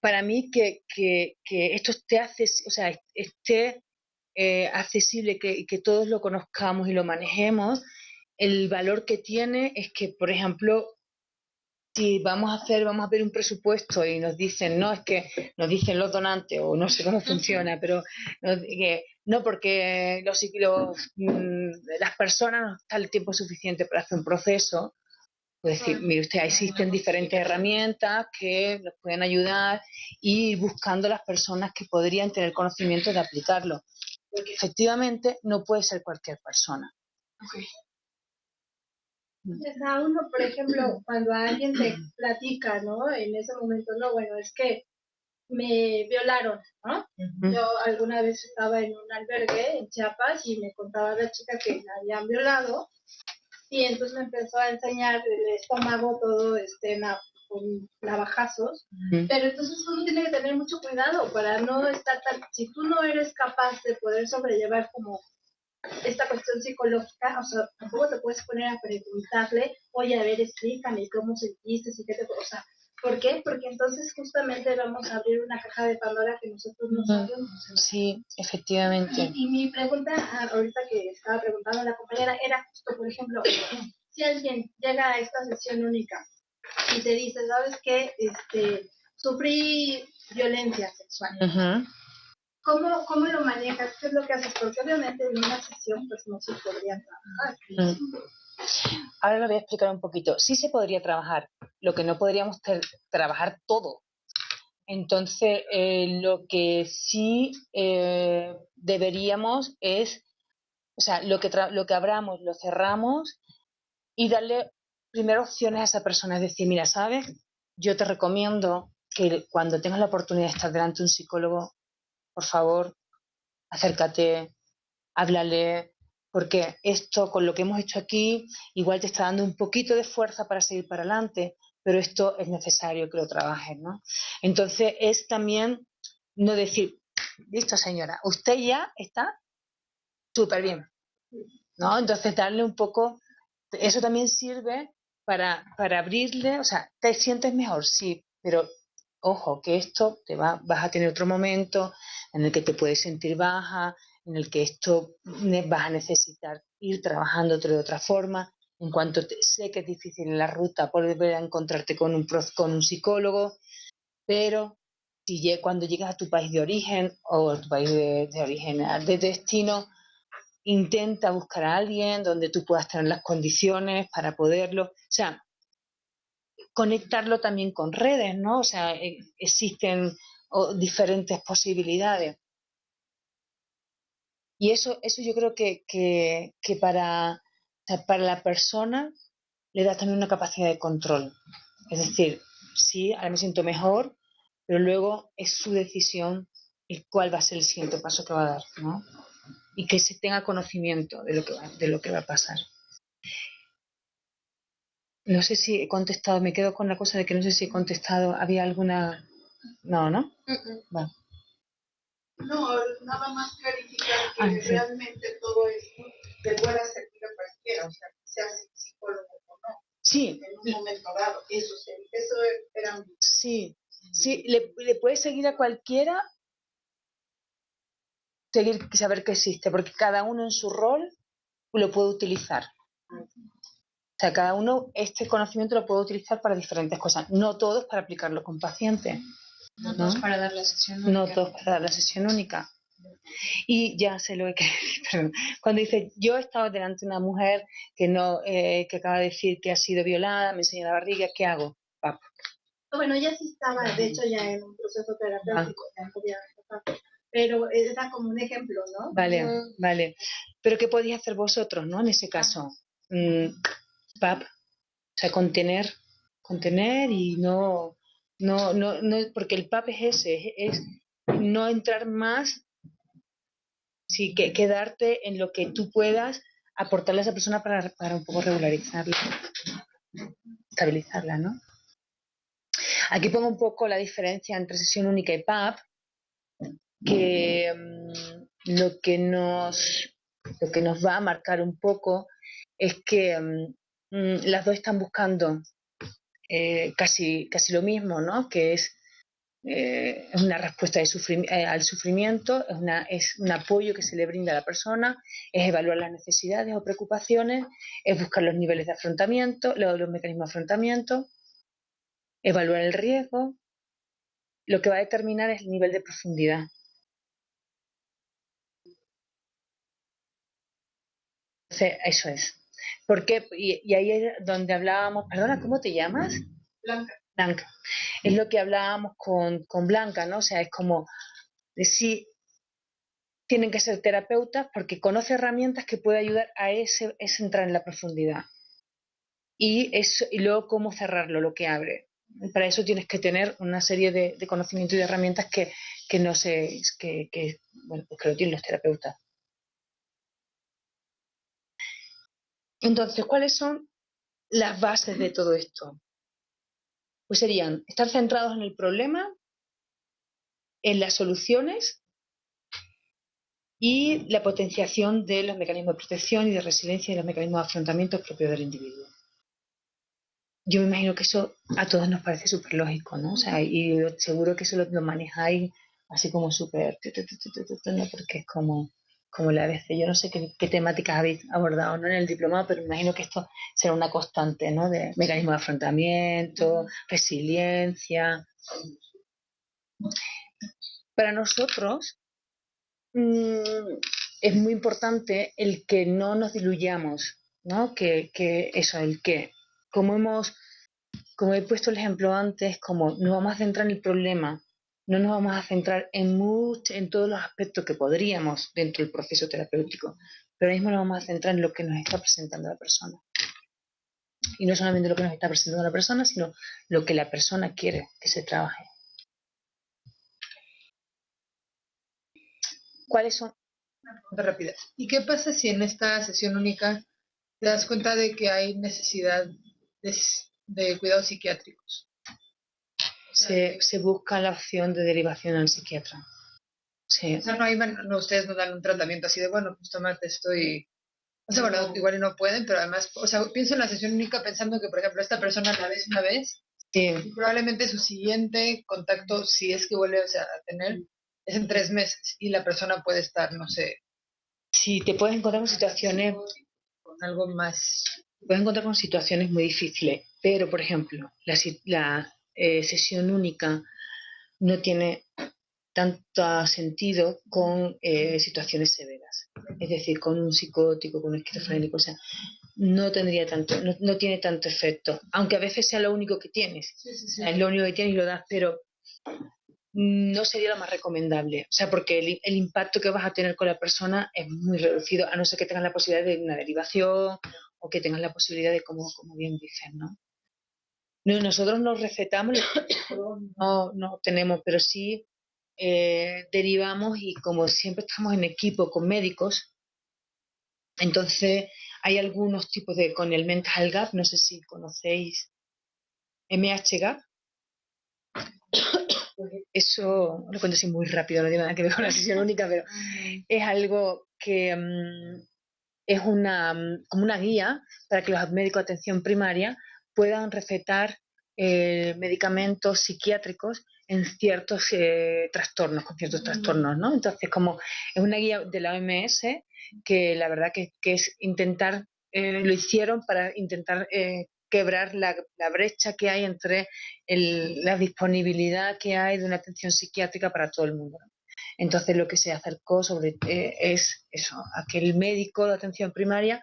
para mí que esto o sea, esté accesible, que todos lo conozcamos y lo manejemos, el valor que tiene es que, por ejemplo, si vamos a ver un presupuesto y nos dicen, no, es que nos dicen los donantes, o no sé cómo funciona, pero no, porque las personas no están el tiempo suficiente para hacer un proceso. Pues decir, mire usted, existen diferentes herramientas que nos pueden ayudar y ir buscando las personas que podrían tener conocimiento de aplicarlo. Porque efectivamente no puede ser cualquier persona. Okay. A uno, por ejemplo, cuando alguien te platica, ¿no? En ese momento, no, bueno, es que me violaron, ¿no? Yo alguna vez estaba en un albergue en Chiapas y me contaba la chica que la habían violado y entonces me empezó a enseñar el estómago todo con navajazos, pero entonces uno tiene que tener mucho cuidado para no estar si tú no eres capaz de poder sobrellevar como esta cuestión psicológica, o sea, tampoco te puedes poner a preguntarle, oye, a ver, explícame cómo sentiste, y qué o sea, ¿por qué? Porque entonces justamente vamos a abrir una caja de Pandora que nosotros no sabemos. Sí, efectivamente. Y mi pregunta, ahorita que estaba preguntando a la compañera, era justo, por ejemplo, si alguien llega a esta sesión única y te dice, ¿sabes qué? Sufrí violencia sexual. ¿Cómo lo manejas? ¿Qué es lo que haces? Porque obviamente en una sesión pues no se podría trabajar. Ahora lo voy a explicar un poquito. Sí se podría trabajar, lo que no podríamos trabajar todo. Entonces, lo que sí deberíamos es, o sea, lo que abramos, lo cerramos y darle primero opciones a esa persona. Es decir, mira, ¿sabes? Yo te recomiendo que cuando tengas la oportunidad de estar delante de un psicólogo, por favor, acércate, háblale, porque esto con lo que hemos hecho aquí igual te está dando un poquito de fuerza para seguir para adelante, pero esto es necesario que lo trabajes, ¿no? Entonces es también no decir, listo señora, usted ya está súper bien, ¿no? Entonces darle un poco, eso también sirve para abrirle, o sea, ¿te sientes mejor? Sí, pero ojo, que esto vas a tener otro momento en el que te puedes sentir baja, en el que esto vas a necesitar ir trabajando de otra forma. En cuanto sé que es difícil en la ruta volver a encontrarte con un psicólogo, pero cuando llegas a tu país de origen o a tu país de origen, de destino, intenta buscar a alguien donde tú puedas tener las condiciones para poderlo. O sea, conectarlo también con redes, ¿no? O sea, existen diferentes posibilidades. Y eso yo creo que para la persona le da también una capacidad de control. Es decir, sí, ahora me siento mejor, pero luego es su decisión el cuál va a ser el siguiente paso que va a dar, ¿no? Y que se tenga conocimiento de lo que va a pasar. No sé si he contestado, me quedo con la cosa de que no sé si he contestado. ¿Había alguna...? No, ¿no? Bueno. No, nada más clarificar que realmente todo esto te pueda servir a cualquiera, o sea, que seas psicólogo o no. Sí. En un momento dado, eso era un... Sí, Sí, le puedes seguir a cualquiera, saber que existe, porque cada uno en su rol lo puede utilizar. O sea, cada uno este conocimiento lo puede utilizar para diferentes cosas. No todos para aplicarlo con pacientes. No todos para dar la sesión única. No todos para dar la sesión única. Y ya sé lo que perdón, cuando dice yo he estado delante de una mujer que no que acaba de decir que ha sido violada, me enseña la barriga, ¿qué hago? Pap. Bueno, ella sí estaba, de hecho, ya en un proceso terapéutico, ya podía tratar, pero era como un ejemplo, ¿no? Vale. Pero ¿qué podéis hacer vosotros, no? En ese caso, pap, o sea, contener y no, porque el pap es ese, es no entrar más, sí, que quedarte en lo que tú puedas aportarle a esa persona para un poco regularizarla, estabilizarla, ¿no? Aquí pongo un poco la diferencia entre sesión única y PAP, que lo que nos va a marcar un poco es que las dos están buscando casi lo mismo, ¿no? Que es una respuesta al sufrimiento, es un apoyo que se le brinda a la persona, es evaluar las necesidades o preocupaciones, es buscar los niveles de afrontamiento, los mecanismos de afrontamiento, evaluar el riesgo. Lo que va a determinar es el nivel de profundidad. Entonces, eso es. Porque, y ahí es donde hablábamos, perdona, ¿cómo te llamas? Blanca. Es lo que hablábamos con Blanca, ¿no? O sea, es como de si tienen que ser terapeutas porque conoce herramientas que puede ayudar a ese entrar en la profundidad. Y luego cómo cerrarlo, lo que abre. Para eso tienes que tener una serie de conocimientos y de herramientas que no sé, bueno, pues que lo tienen los terapeutas. Entonces, ¿cuáles son las bases de todo esto? Pues serían estar centrados en el problema, en las soluciones y la potenciación de los mecanismos de protección y de resiliencia y los mecanismos de afrontamiento propios del individuo. Yo me imagino que eso a todos nos parece súper lógico, ¿no? O sea, y seguro que eso lo manejáis así como súper, ¿no? Porque es como la ABC. Yo no sé qué temáticas habéis abordado, ¿no? En el diplomado, pero me imagino que esto será una constante, ¿no? De mecanismos de afrontamiento, resiliencia. Para nosotros es muy importante el que no nos diluyamos, ¿no? Que eso, como he puesto el ejemplo antes, como nos vamos a centrar en el problema, no nos vamos a centrar en todos los aspectos que podríamos dentro del proceso terapéutico, pero ahora mismo nos vamos a centrar en lo que nos está presentando la persona. Y no solamente lo que nos está presentando la persona, sino lo que la persona quiere que se trabaje. ¿Cuáles son? Una pregunta rápida. ¿Y qué pasa si en esta sesión única te das cuenta de que hay necesidad de cuidados psiquiátricos? Se busca la opción de derivación al psiquiatra. Sí. O sea, ustedes no dan un tratamiento así de, bueno, pues tómate esto y... O sea, bueno, igual no pueden, pero además, o sea, pienso en la sesión única pensando que, por ejemplo, esta persona la ves una vez Sí. y probablemente su siguiente contacto, si es que vuelve a tener, es en 3 meses y la persona puede estar, no sé... Sí, te puedes encontrar con situaciones... con algo más... Puedes encontrar con situaciones muy difíciles, pero, por ejemplo, la sesión única no tiene tanto sentido con situaciones severas. Es decir, con un psicótico, con un esquizofrénico, o sea, no tendría no tiene tanto efecto, aunque a veces sea lo único que tienes. Sí. Es lo único que tienes y lo das, pero no sería lo más recomendable. O sea, porque el impacto que vas a tener con la persona es muy reducido, a no ser que tengas la posibilidad de una derivación o que tengas la posibilidad de, como bien dicen, ¿no? Nosotros nos recetamos, no tenemos, pero sí derivamos y como siempre estamos en equipo con médicos, entonces hay algunos tipos con el Mental Gap, no sé si conocéis MHGAP. Eso lo cuento así muy rápido, no tiene nada que ver con la sesión única, pero es algo que es como una guía para que los médicos de atención primaria puedan recetar medicamentos psiquiátricos en ciertos trastornos, con ciertos trastornos, ¿no? Entonces, como es una guía de la OMS que la verdad que es intentar, lo hicieron para intentar quebrar la brecha que hay entre la disponibilidad que hay de una atención psiquiátrica para todo el mundo. Entonces lo que se acercó es eso, a que el médico de atención primaria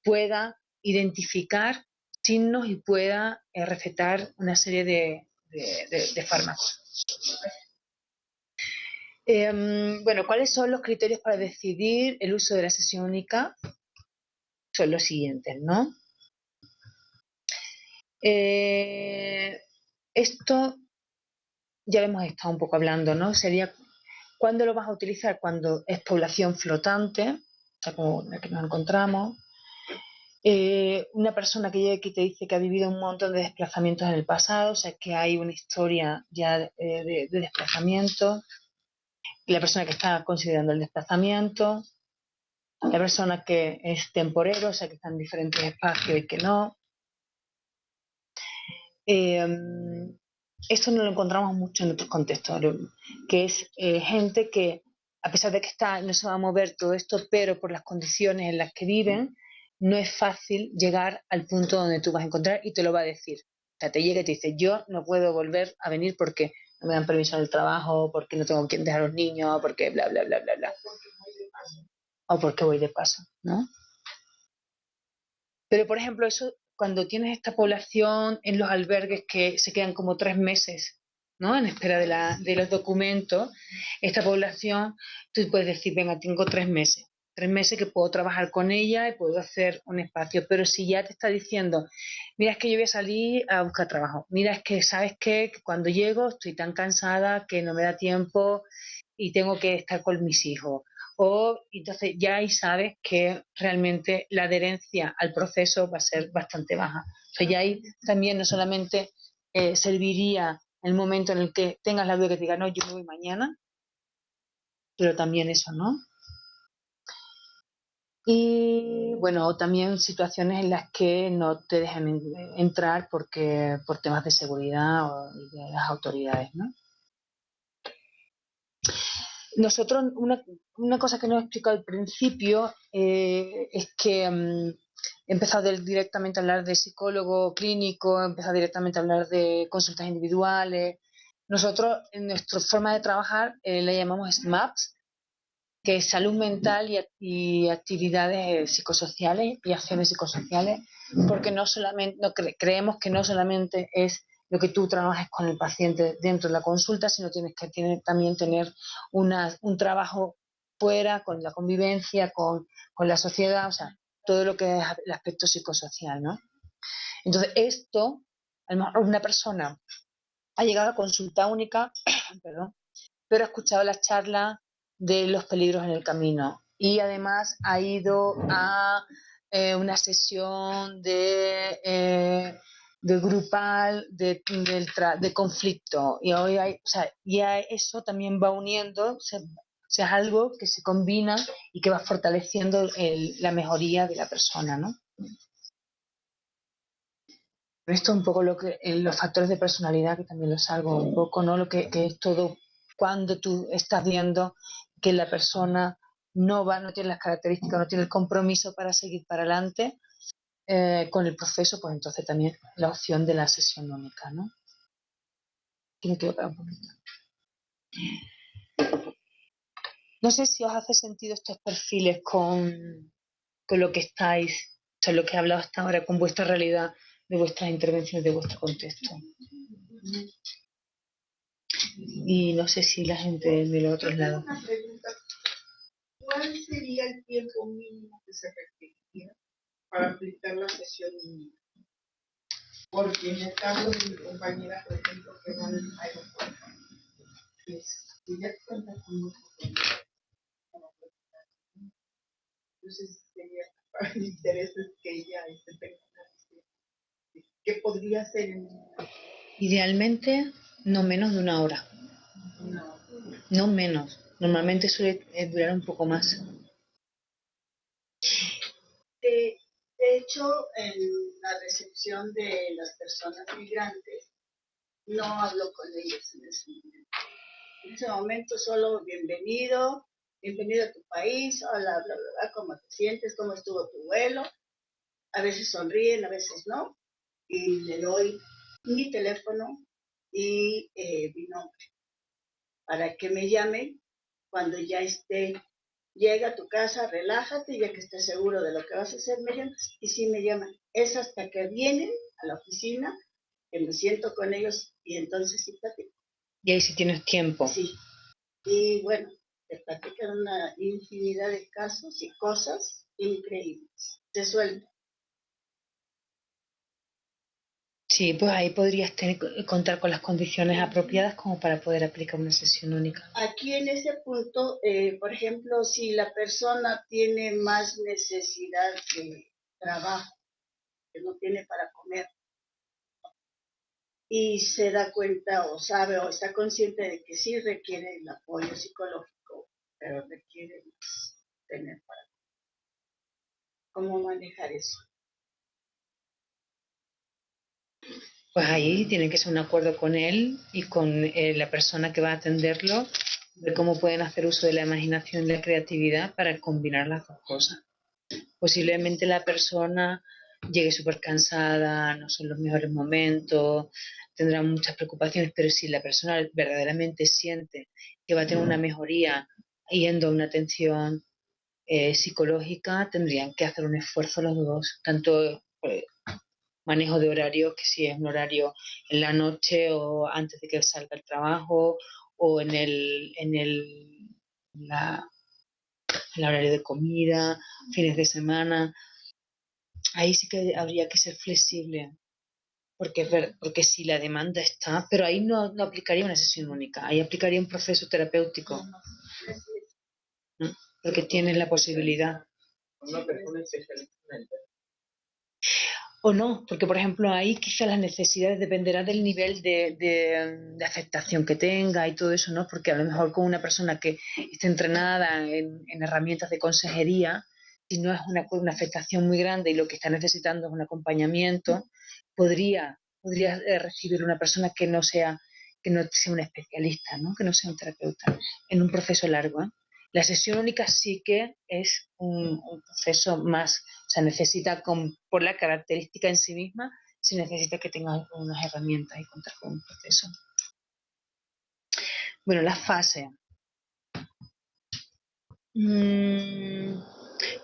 pueda identificar signos y pueda recetar una serie de fármacos. Bueno, ¿cuáles son los criterios para decidir el uso de la sesión única? Son los siguientes, ¿no? Esto ya lo hemos estado un poco hablando, ¿no? Sería, ¿cuándo lo vas a utilizar? Cuando es población flotante, o sea, como la que nos encontramos. Una persona que llega aquí te dice que ha vivido un montón de desplazamientos en el pasado, o sea, que hay una historia ya de desplazamiento. La persona que está considerando el desplazamiento. La persona que es temporero, o sea, que está en diferentes espacios y que no. Esto no lo encontramos mucho en otros contextos, que es gente que, a pesar de que no se va a mover todo esto, pero por las condiciones en las que viven, no es fácil llegar al punto donde tú vas a encontrar y te lo va a decir. O sea, te llega y te dice, yo no puedo volver a venir porque no me dan permiso en el trabajo, porque no tengo quien dejar a los niños, porque bla, bla, bla, bla, bla. O porque voy de paso, ¿no? Pero, por ejemplo, eso cuando tienes esta población en los albergues que se quedan como 3 meses, ¿no? En espera de los documentos, esta población, tú puedes decir, venga, tengo 3 meses. 3 meses que puedo trabajar con ella y puedo hacer un espacio. Pero si ya te está diciendo, mira, es que yo voy a salir a buscar trabajo. Mira, es que, ¿sabes qué? Que cuando llego estoy tan cansada que no me da tiempo y tengo que estar con mis hijos. O entonces ya ahí sabes que realmente la adherencia al proceso va a ser bastante baja. O sea, ya ahí también no solamente serviría el momento en el que tengas la duda que te diga, no, yo me voy mañana, pero también eso, ¿no? Y bueno, también situaciones en las que no te dejan entrar por temas de seguridad o de las autoridades, ¿no? Nosotros, una cosa que nos he explicado al principio es que he empezado directamente a hablar de psicólogo clínico, he empezado directamente a hablar de consultas individuales. Nosotros, en nuestra forma de trabajar, le llamamos SMAPS, que es salud mental y actividades psicosociales y acciones psicosociales, porque no solamente creemos que no solamente es lo que tú trabajes con el paciente dentro de la consulta, sino tienes que también tener un trabajo fuera, con la convivencia, con la sociedad, o sea, todo lo que es el aspecto psicosocial, ¿no? Entonces, esto, a lo mejor una persona ha llegado a consulta única, perdón, pero ha escuchado las charlas de los peligros en el camino y además ha ido a una sesión de grupal de conflicto y hoy hay, o sea, ya eso también va uniendo, o sea, es algo que se combina y que va fortaleciendo la mejoría de la persona, ¿no? Esto es un poco los factores de personalidad que también los salgo un poco, ¿no? Lo que es todo cuando tú estás viendo que la persona no tiene las características, no tiene el compromiso para seguir para adelante con el proceso, pues entonces también la opción de la sesión única, ¿no? Y me quiero parar un poquito. No sé si os hace sentido estos perfiles con lo que estáis, o sea, lo que he hablado hasta ahora, con vuestra realidad, de vuestras intervenciones, de vuestro contexto. Y no sé si la gente de los otros lados. Una pregunta. ¿Cuál sería el tiempo mínimo que se requeriría para aplicar la sesión mínima? Porque en el caso de mi compañera, por ejemplo, que va al aeropuerto, si ya cuenta con muchos entonces sería para el interés es que ella tenga una, ¿qué podría ser? Idealmente, no menos de 1 hora. No menos. Normalmente suele durar un poco más. De hecho, en la recepción de las personas migrantes, no hablo con ellos en ese momento. En ese momento solo bienvenido a tu país, hola, bla, bla, bla, cómo te sientes, cómo estuvo tu vuelo. A veces sonríen, a veces no. Y le doy mi teléfono y mi nombre para que me llame cuando ya llega a tu casa, relájate, ya que estés seguro de lo que vas a hacer, me llamas. Y sí me llaman. Es hasta que vienen a la oficina que me siento con ellos y entonces sí platico. Y ahí sí tienes tiempo. Sí. Y bueno, te platican una infinidad de casos y cosas increíbles. Te suelto. Sí, pues ahí podrías contar con las condiciones apropiadas como para poder aplicar una sesión única. Aquí en ese punto, por ejemplo, si la persona tiene más necesidad de trabajo, que no tiene para comer, y se da cuenta o sabe o está consciente de que sí requiere el apoyo psicológico, pero requiere tener para cómo manejar eso. Pues ahí tiene que ser un acuerdo con él y con la persona que va a atenderlo, de cómo pueden hacer uso de la imaginación y la creatividad para combinar las dos cosas. Posiblemente la persona llegue súper cansada, no son los mejores momentos, tendrá muchas preocupaciones, pero si la persona verdaderamente siente que va a tener una mejoría yendo a una atención psicológica, tendrían que hacer un esfuerzo los dos, tanto manejo de horarios, que si es un horario en la noche o antes de que salga el trabajo o el horario de comida, fines de semana. Ahí sí que habría que ser flexible, porque si la demanda está, pero ahí no aplicaría una sesión única, ahí aplicaría un proceso terapéutico, ¿no? Porque tienes la posibilidad. Una persona especialista en el tema. O no, porque por ejemplo ahí quizás las necesidades dependerán del nivel de aceptación que tenga y todo eso, ¿no? Porque a lo mejor con una persona que esté entrenada en herramientas de consejería, si no es una afectación muy grande y lo que está necesitando es un acompañamiento, podría recibir una persona que no sea un especialista, ¿no? Que no sea un terapeuta, en un proceso largo, ¿eh? La sesión única sí que es un proceso más, o sea, necesita, por la característica en sí misma, sí necesita que tenga unas herramientas y contar con un proceso. Bueno, las fases. Bueno,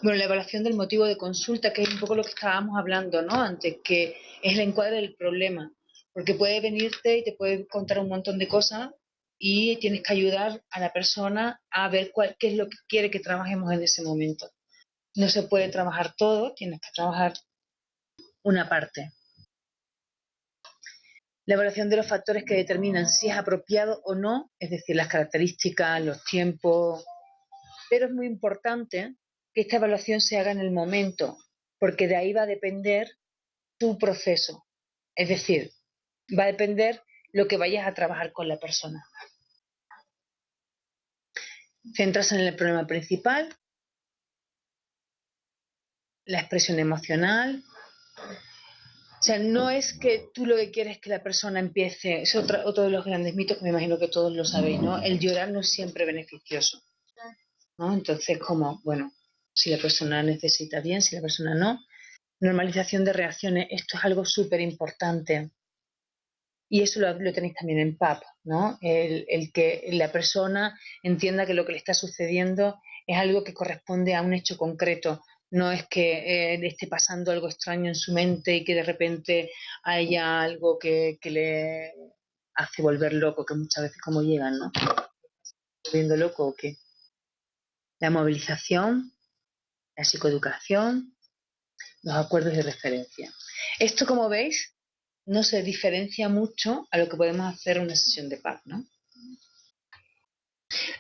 la evaluación del motivo de consulta, que es un poco lo que estábamos hablando, ¿no? Antes, que es el encuadre del problema. Porque puede venirte y te puede contar un montón de cosas y tienes que ayudar a la persona a ver qué es lo que quiere que trabajemos en ese momento. No se puede trabajar todo, tienes que trabajar una parte. La evaluación de los factores que determinan si es apropiado o no, es decir, las características, los tiempos, pero es muy importante que esta evaluación se haga en el momento, porque de ahí va a depender tu proceso. Es decir, va a depender lo que vayas a trabajar con la persona. Centrarse en el problema principal, la expresión emocional. O sea, no es que tú lo que quieres es que la persona empiece, es otro de los grandes mitos que me imagino que todos lo sabéis, ¿no? El llorar no es siempre beneficioso, ¿no? Entonces, como, bueno, si la persona necesita bien, si la persona no. Normalización de reacciones, esto es algo súper importante. Y eso lo tenéis también en PAP, ¿no? El que la persona entienda que lo que le está sucediendo es algo que corresponde a un hecho concreto. No es que le esté pasando algo extraño en su mente y que de repente haya algo que le hace volver loco, que muchas veces como llegan, ¿no? Volviendo loco o qué. La movilización, la psicoeducación, los acuerdos de referencia. Esto, como veis, no se diferencia mucho a lo que podemos hacer en una sesión de PAP, ¿no?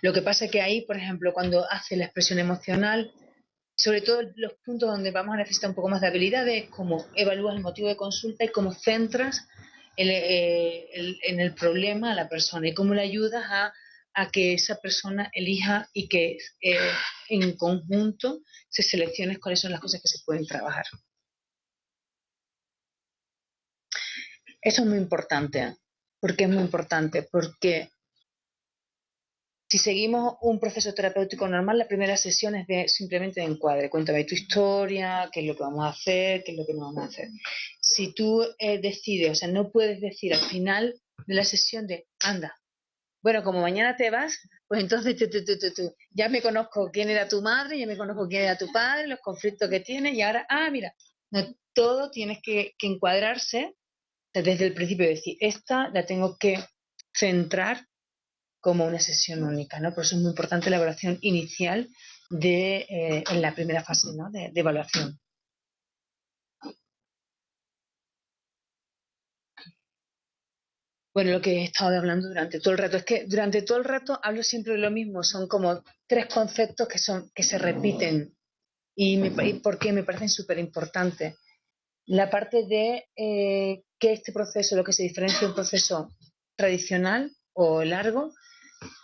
Lo que pasa es que ahí, por ejemplo, cuando hace la expresión emocional, sobre todo los puntos donde vamos a necesitar un poco más de habilidades, es cómo evalúas el motivo de consulta y cómo centras en el problema a la persona y cómo le ayudas a que esa persona elija y que en conjunto se seleccione cuáles son las cosas que se pueden trabajar. Eso es muy importante. porque es muy importante, porque si seguimos un proceso terapéutico normal, la primera sesión es simplemente de encuadre. Cuéntame tu historia, qué es lo que vamos a hacer, qué es lo que no vamos a hacer. Si tú decides, o sea, no puedes decir al final de la sesión de, anda, bueno, como mañana te vas, pues entonces ya me conozco quién era tu madre, ya me conozco quién era tu padre, los conflictos que tienes, y ahora, mira, no, todo tienes que encuadrarse desde el principio, decir, esta la tengo que centrar como una sesión única, ¿no? Por eso es muy importante la evaluación inicial en la primera fase, ¿no? de evaluación. Bueno, lo que he estado hablando durante todo el rato, es que durante todo el rato hablo siempre de lo mismo, son como 3 conceptos que se repiten y porque me parecen súper importantes. La parte de que este proceso, lo que se diferencia de un proceso tradicional o largo,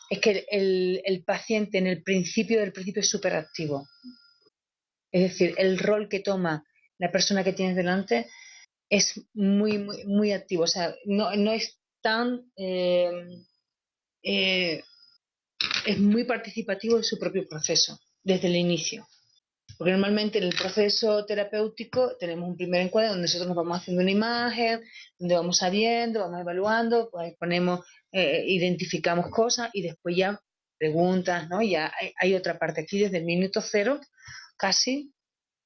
es que el paciente en el principio del principio es súper activo. Es decir, el rol que toma la persona que tienes delante es muy, muy, muy activo. O sea, no es tan... es muy participativo en su propio proceso, desde el inicio. Porque normalmente en el proceso terapéutico tenemos un primer encuadre donde nosotros nos vamos haciendo una imagen, donde vamos sabiendo, vamos evaluando, pues ponemos, identificamos cosas y después ya preguntas, ¿no? Ya hay otra parte aquí desde el minuto cero, casi,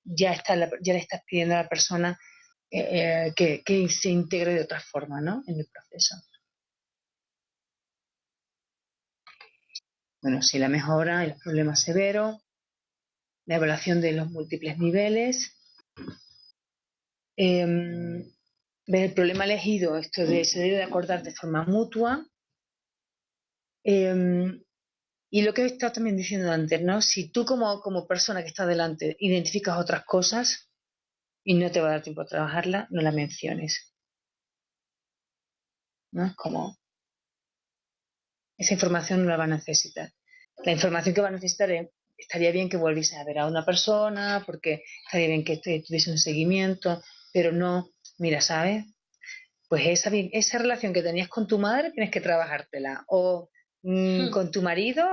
ya le estás pidiendo a la persona que se integre de otra forma, ¿no? En el proceso. Bueno, si la mejora y los problemas severos, la evaluación de los múltiples niveles, ver el problema elegido, esto de se debe de acordar de forma mutua, y lo que he estado también diciendo antes, ¿no? Si tú como persona que está delante identificas otras cosas y no te va a dar tiempo a trabajarla, no la menciones, ¿no? Es como, esa información no la va a necesitar. La información que va a necesitar es, estaría bien que volviese a ver a una persona, porque estaría bien que tuviese un seguimiento, pero no, mira, ¿sabes? Pues esa relación que tenías con tu madre tienes que trabajártela. O con tu marido,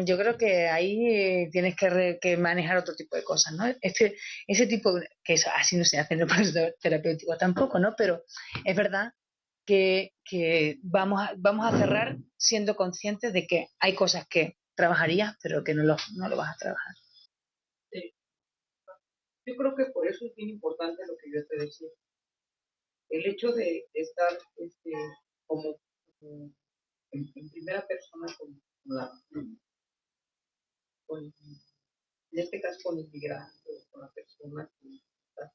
yo creo que ahí tienes que manejar otro tipo de cosas, ¿no? Ese tipo, que eso, así no se hace en el proceso terapéutico tampoco, ¿no? Pero es verdad que vamos a cerrar siendo conscientes de que hay cosas que trabajarías, pero que no lo vas a trabajar. Sí. Yo creo que por eso es bien importante lo que yo te decía. El hecho de estar como en primera persona en este caso con el migrante o con la persona que está.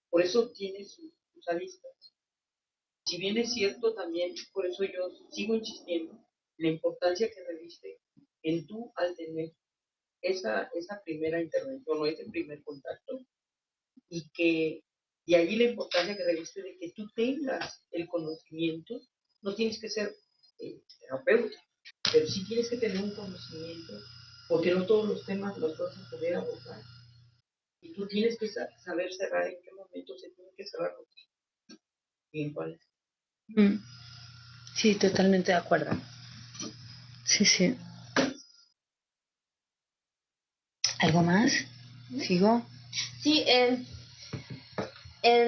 Por eso tiene sus aristas. Si bien es cierto también, por eso yo sigo insistiendo en la importancia que reviste en tú al tener esa primera intervención o ese primer contacto y que de allí la importancia que reviste de que tú tengas el conocimiento, no tienes que ser terapeuta, pero sí tienes que tener un conocimiento porque no todos los temas los vas a poder abordar y tú tienes que saber cerrar en qué momento se tiene que cerrar y en cuáles. Sí, totalmente de acuerdo. Sí, sí. ¿Algo más? ¿Sigo? Sí, en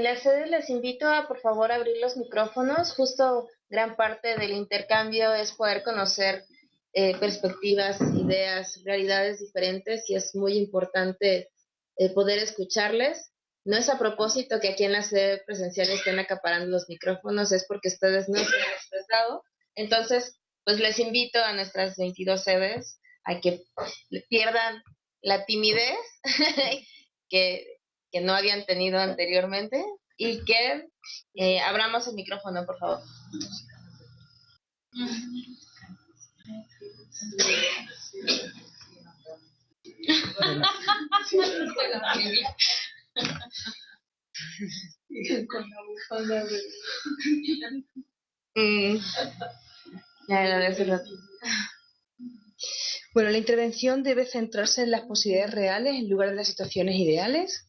la sede les invito a, por favor, abrir los micrófonos. Justo gran parte del intercambio es poder conocer perspectivas, ideas, realidades diferentes y es muy importante poder escucharles. No es a propósito que aquí en la sede presencial estén acaparando los micrófonos, es porque ustedes no se han expresado. Entonces, pues les invito a nuestras 22 sedes a que pierdan la timidez que no habían tenido anteriormente y que abramos el micrófono, por favor. Con la bufanda de... Ya, de hace rato. Bueno, la intervención debe centrarse en las posibilidades reales en lugar de las situaciones ideales.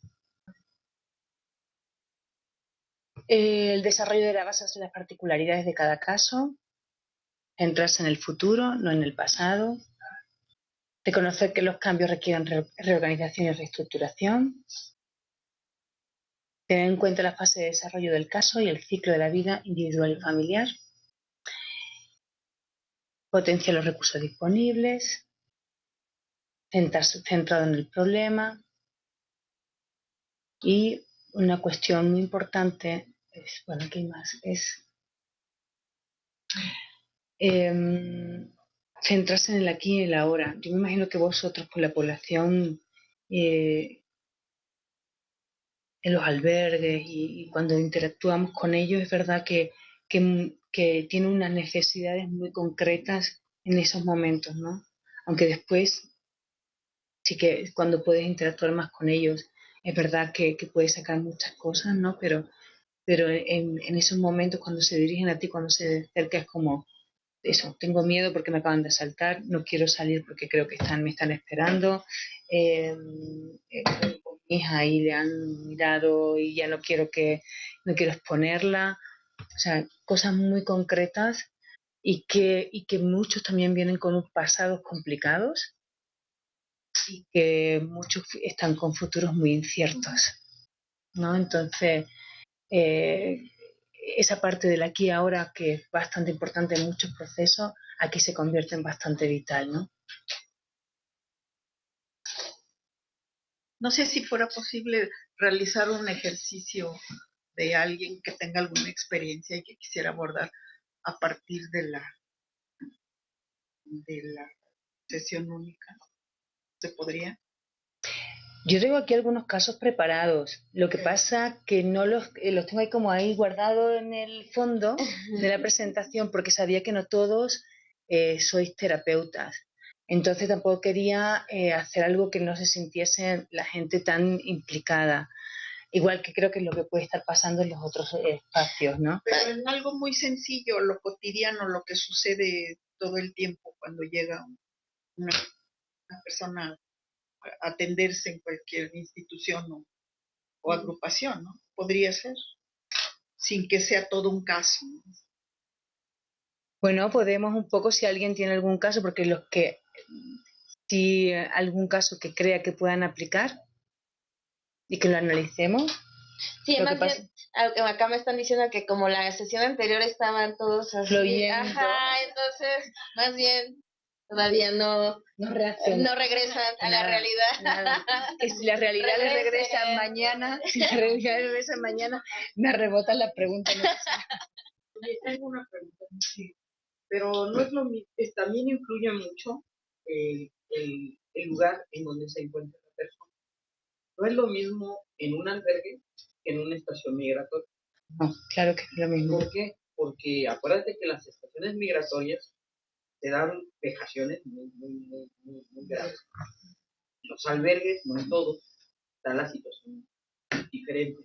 El desarrollo de la base en las particularidades de cada caso, centrarse en el futuro, no en el pasado, reconocer que los cambios requieren reorganización y reestructuración, tener en cuenta la fase de desarrollo del caso y el ciclo de la vida individual y familiar, potenciar los recursos disponibles, centrado en el problema, y una cuestión muy importante es, bueno, ¿qué más? Es centrarse en el aquí y el ahora. Yo me imagino que vosotros, con la población en los albergues y cuando interactuamos con ellos, es verdad que tienen unas necesidades muy concretas en esos momentos, ¿no? Aunque después sí que cuando puedes interactuar más con ellos, es verdad que puedes sacar muchas cosas, ¿no? Pero en esos momentos cuando se dirigen a ti, cuando se acerca, es como eso, tengo miedo porque me acaban de asaltar, no quiero salir porque creo que me están esperando, con mi hija ahí le han mirado y ya no quiero exponerla, o sea, cosas muy concretas y que muchos también vienen con pasados complicados y que muchos están con futuros muy inciertos, ¿no? Entonces, eh, esa parte del aquí y ahora, que es bastante importante en muchos procesos, aquí se convierte en bastante vital, ¿no? No sé si fuera posible realizar un ejercicio de alguien que tenga alguna experiencia y que quisiera abordar a partir de la sesión única. ¿Se podría? Yo tengo aquí algunos casos preparados. Lo que pasa que no los tengo ahí como ahí guardados en el fondo de la presentación porque sabía que no todos sois terapeutas. Entonces tampoco quería hacer algo que no se sintiese la gente tan implicada. Igual que creo que es lo que puede estar pasando en los otros espacios, ¿no? Pero en algo muy sencillo, lo cotidiano, lo que sucede todo el tiempo cuando llega una persona a atenderse en cualquier institución o agrupación, ¿no? Podría ser, sin que sea todo un caso, ¿no? Bueno, podemos un poco, si alguien tiene algún caso, porque si algún caso que crea que puedan aplicar y que lo analicemos. Sí, más bien, acá me están diciendo que como la sesión anterior estaban todos así, fluyendo. ajá, entonces, más bien, todavía no regresan a la realidad. Nada. Que si la realidad le regresa mañana, me rebotan la pregunta. No Oye, tengo una pregunta, sí, pero no es lo mismo, también influye mucho el lugar en donde se encuentra la persona. No es lo mismo en un albergue que en una estación migratoria. No, claro que es lo mismo. ¿Por qué? Porque acuérdate que las estaciones migratorias te dan vejaciones muy graves. Los albergues, no en todos, está la situación diferente.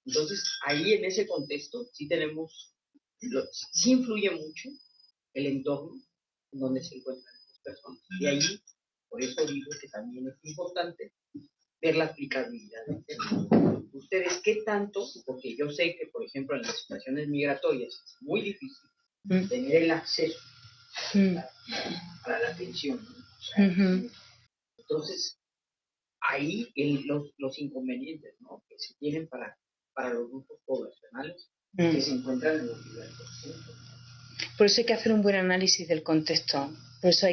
Entonces, ahí en ese contexto sí sí influye mucho el entorno en donde se encuentran las personas. Y ahí, por eso digo que también es importante ver la aplicabilidad. Ustedes, ¿qué tanto? Porque yo sé que, por ejemplo, en las situaciones migratorias es muy difícil tener el acceso para la atención, ¿no? O sea, entonces, ahí los inconvenientes, ¿no?, que se tienen para los grupos poblacionales que se encuentran en los diversos centros. Por eso hay que hacer un buen análisis del contexto. Por eso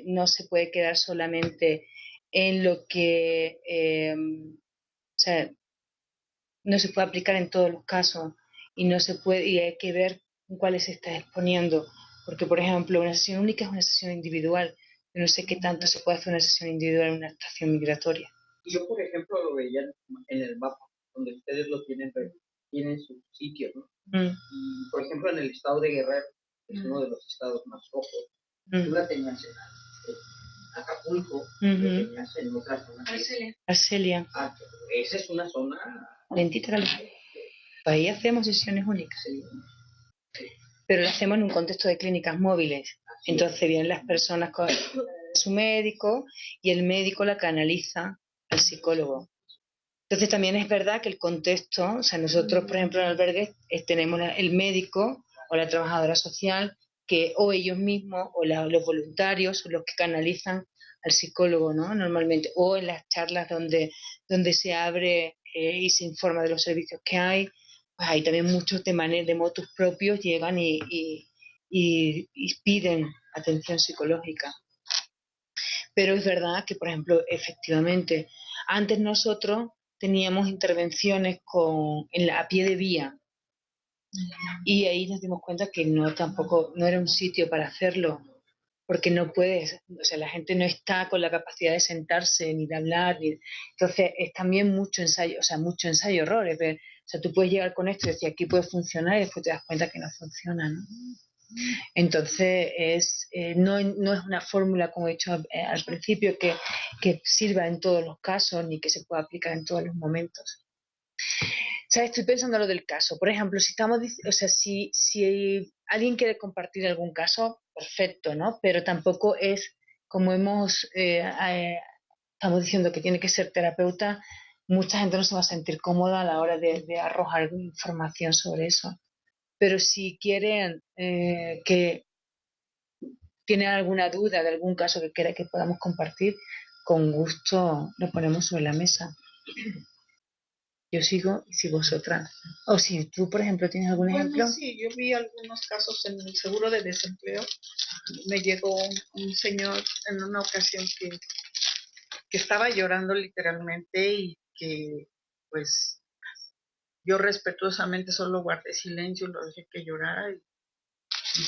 no se puede quedar solamente en lo que, o sea, no se puede aplicar en todos los casos y hay que ver en cuáles se está exponiendo. Porque, por ejemplo, una sesión única es una sesión individual. Yo no sé qué tanto se puede hacer una sesión individual en una estación migratoria. Yo, por ejemplo, lo veía en el mapa, donde ustedes lo tienen su sitio, ¿no? Y, por ejemplo, en el estado de Guerrero, que es uno de los estados más rojos, tú la tenías en Acapulco, la tenías en otra zona. Arcelia. Esa es una zona... Lentita la Pues ahí hacemos sesiones únicas. Sí. Pero lo hacemos en un contexto de clínicas móviles. Entonces vienen las personas con su médico y el médico la canaliza al psicólogo. Entonces también es verdad que el contexto, o sea, nosotros, por ejemplo, en albergues tenemos el médico o la trabajadora social, que o ellos mismos o los voluntarios son los que canalizan al psicólogo, ¿no? Normalmente, o en las charlas donde se abre y se informa de los servicios que hay, pues hay también muchos de motus propios llegan y piden atención psicológica. Pero es verdad que, por ejemplo, efectivamente, antes nosotros teníamos intervenciones a pie de vía y ahí nos dimos cuenta que no era un sitio para hacerlo, porque no puedes, o sea, la gente no está con la capacidad de sentarse ni de hablar, entonces es también mucho ensayo, o sea, mucho ensayo-error, o sea, tú puedes llegar con esto y decir aquí puede funcionar y después te das cuenta que no funciona, ¿no? Entonces, no es una fórmula, como he dicho al principio, que sirva en todos los casos ni que se pueda aplicar en todos los momentos. ¿Sabes? Estoy pensando en lo del caso. Por ejemplo, si alguien quiere compartir algún caso, perfecto, ¿no? Pero tampoco es como estamos diciendo que tiene que ser terapeuta, mucha gente no se va a sentir cómoda a la hora de arrojar información sobre eso. Pero si quieren que tienen alguna duda de algún caso que quiera que podamos compartir, con gusto lo ponemos sobre la mesa. Yo sigo y si vosotras. O si tú, por ejemplo, tienes algún ejemplo. Sí, yo vi algunos casos en el seguro de desempleo. Me llegó un señor en una ocasión que estaba llorando literalmente y que, pues, yo respetuosamente solo guardé silencio, lo dejé que llorara y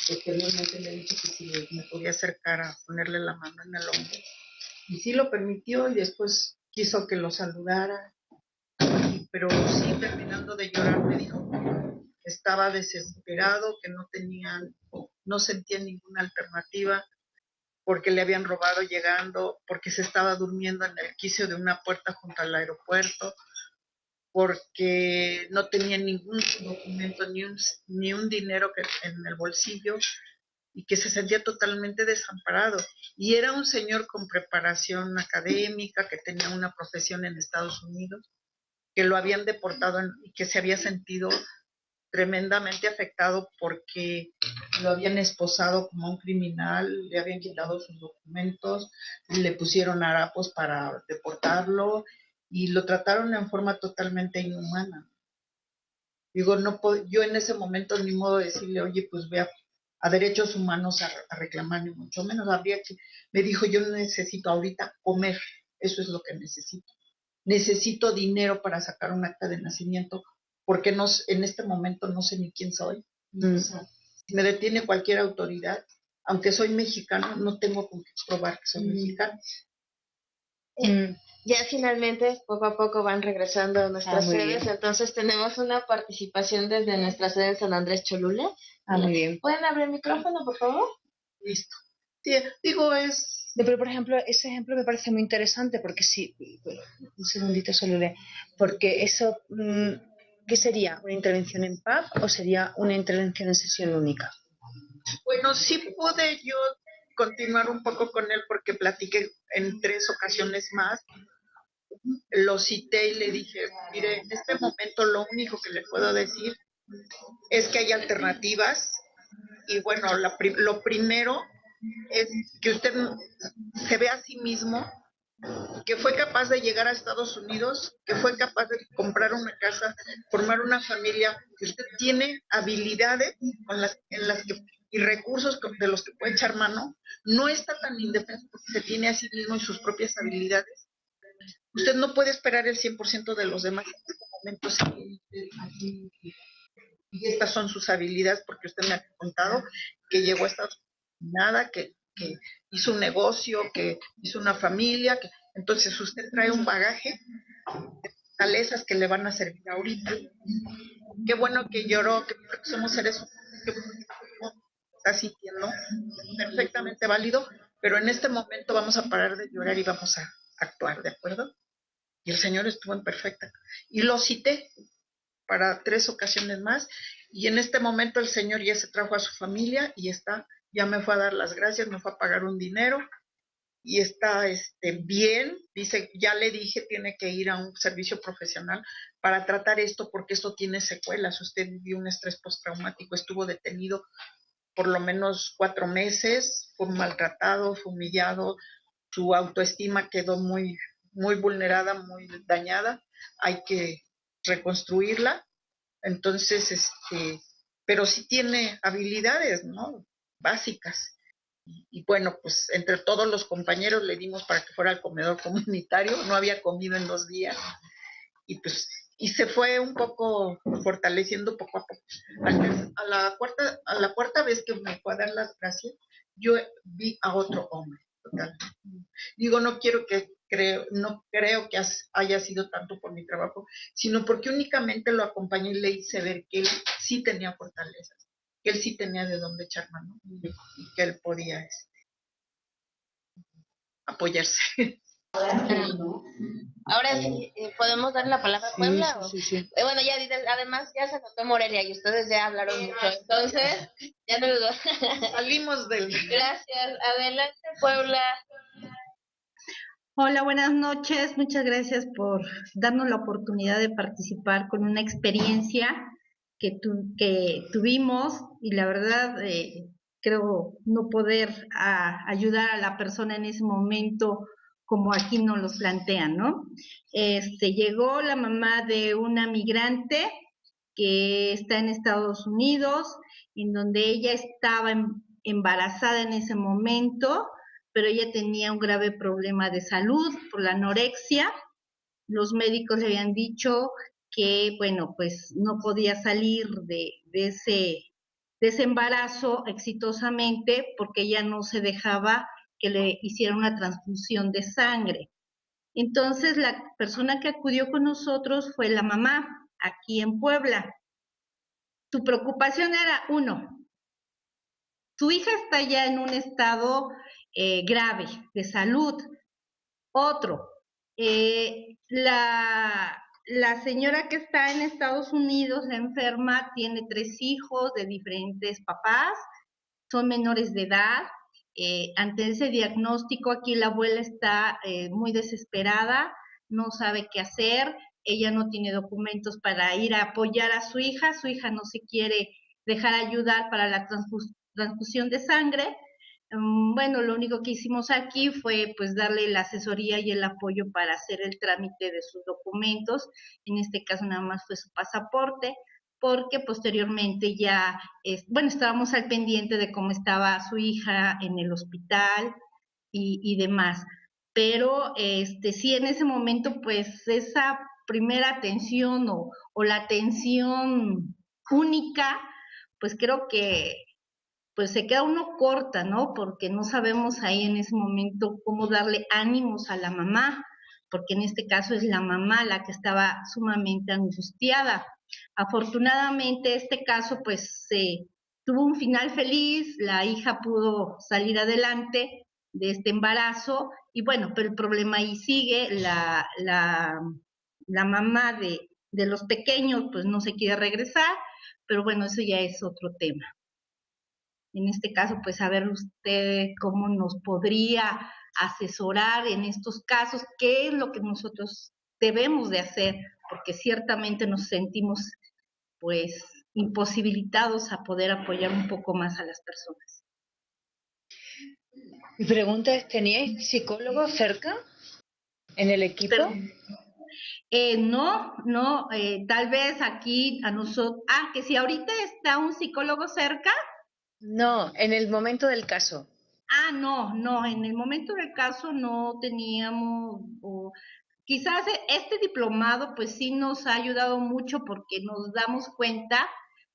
posteriormente le dije que si me podía acercar a ponerle la mano en el hombro. Y sí lo permitió y después quiso que lo saludara, pero sí, terminando de llorar, me dijo que estaba desesperado, que no sentía ninguna alternativa, porque le habían robado llegando, porque se estaba durmiendo en el quicio de una puerta junto al aeropuerto, porque no tenía ningún documento ni un dinero en el bolsillo y que se sentía totalmente desamparado. Y era un señor con preparación académica, que tenía una profesión en Estados Unidos, que lo habían deportado y que se había sentido tremendamente afectado porque lo habían esposado como un criminal, le habían quitado sus documentos, le pusieron harapos para deportarlo y lo trataron en forma totalmente inhumana. Digo, yo en ese momento ni modo de decirle, oye, pues ve a derechos humanos a reclamar, ni mucho menos. Me dijo, yo necesito ahorita comer, eso es lo que necesito. Necesito dinero para sacar un acta de nacimiento, porque en este momento no sé ni quién soy. O sea, si me detiene cualquier autoridad, aunque soy mexicano, no tengo con qué probar que soy mexicano. Ya finalmente, poco a poco van regresando a nuestras muy sedes, bien. Entonces tenemos una participación desde nuestra sede en San Andrés Cholula. Muy bien. ¿Pueden abrir el micrófono, por favor? Listo. Sí, digo, Pero, por ejemplo, ese ejemplo me parece muy interesante porque sí, un segundito solo porque eso, ¿qué sería? ¿Una intervención en PAP o sería una intervención en sesión única? Bueno, sí pude yo continuar un poco con él porque platiqué en 3 ocasiones más. Lo cité y le dije, mire, en este momento lo único que le puedo decir es que hay alternativas y bueno, lo primero es que usted se vea a sí mismo, que fue capaz de llegar a Estados Unidos, que fue capaz de comprar una casa, formar una familia, que usted tiene habilidades y recursos de los que puede echar mano, no está tan indefenso porque se tiene a sí mismo y sus propias habilidades. Usted no puede esperar el 100% de los demás en este momento. Y estas son sus habilidades, porque usted me ha contado que llegó a Estados Unidos, que hizo un negocio, que hizo una familia, entonces usted trae un bagaje de fortalezas que le van a servir ahorita. Qué bueno que lloró, que somos seres humanos, que está sintiendo, perfectamente válido, pero en este momento vamos a parar de llorar y vamos a actuar, ¿de acuerdo? Y el señor estuvo en perfecta. Y lo cité para 3 ocasiones más, y en este momento el señor ya se trajo a su familia y ya me fue a dar las gracias, me fue a pagar un dinero, y está bien. Dice, ya le dije, tiene que ir a un servicio profesional para tratar esto porque esto tiene secuelas. Usted vivió un estrés postraumático, estuvo detenido por lo menos 4 meses, fue maltratado, fue humillado, su autoestima quedó muy, muy vulnerada, muy dañada. Hay que reconstruirla. Entonces, pero sí tiene habilidades, ¿no? Básicas. Y bueno, pues entre todos los compañeros le dimos para que fuera al comedor comunitario, no había comido en 2 días, y pues y se fue un poco fortaleciendo poco a poco. A la cuarta vez que me fue a dar las gracias, yo vi a otro hombre, total. Digo, no creo que haya sido tanto por mi trabajo, sino porque únicamente lo acompañé y le hice ver que él sí tenía fortalezas, que él sí tenía de dónde echar mano y que él podía apoyarse. Ahora sí, ¿podemos dar la palabra a Puebla? Sí. Bueno, ya además ya se notó Morelia y ustedes ya hablaron mucho, entonces ya no los salimos del... Gracias, adelante Puebla. Hola, buenas noches. Muchas gracias por darnos la oportunidad de participar con una experiencia que tuvimos y la verdad creo no poder ayudar a la persona en ese momento como aquí nos los plantean, ¿no? Llegó la mamá de una migrante que está en Estados Unidos, en donde ella estaba embarazada en ese momento, pero ella tenía un grave problema de salud por la anorexia. Los médicos le habían dicho que, bueno, pues no podía salir de ese embarazo exitosamente porque ella no se dejaba que le hiciera una transfusión de sangre. Entonces, la persona que acudió con nosotros fue la mamá, aquí en Puebla. Su preocupación era, uno, su hija está ya en un estado grave de salud. Otro, la señora que está en Estados Unidos, la enferma, tiene 3 hijos de diferentes papás, son menores de edad. Ante ese diagnóstico, aquí la abuela está muy desesperada, no sabe qué hacer, ella no tiene documentos para ir a apoyar a su hija no se quiere dejar ayudar para la transfusión de sangre. Bueno, lo único que hicimos aquí fue pues darle la asesoría y el apoyo para hacer el trámite de sus documentos. En este caso nada más fue su pasaporte, porque posteriormente ya, bueno, estábamos al pendiente de cómo estaba su hija en el hospital y demás. Pero sí, en ese momento pues esa primera atención o la atención única, pues creo que pues se queda uno corta, ¿no? Porque no sabemos ahí en ese momento cómo darle ánimos a la mamá, porque en este caso es la mamá la que estaba sumamente angustiada. Afortunadamente este caso pues tuvo un final feliz, la hija pudo salir adelante de este embarazo y bueno, pero el problema ahí sigue, la mamá de los pequeños pues no se quiere regresar, pero bueno, eso ya es otro tema. En este caso, pues saber usted cómo nos podría asesorar en estos casos, qué es lo que nosotros debemos de hacer, porque ciertamente nos sentimos pues imposibilitados a poder apoyar un poco más a las personas. Mi pregunta es, ¿teníais psicólogos cerca en el equipo? No, tal vez aquí a nosotros, que si ahorita está un psicólogo cerca. No, en el momento del caso. No, en el momento del caso no teníamos, quizás este diplomado pues sí nos ha ayudado mucho porque nos damos cuenta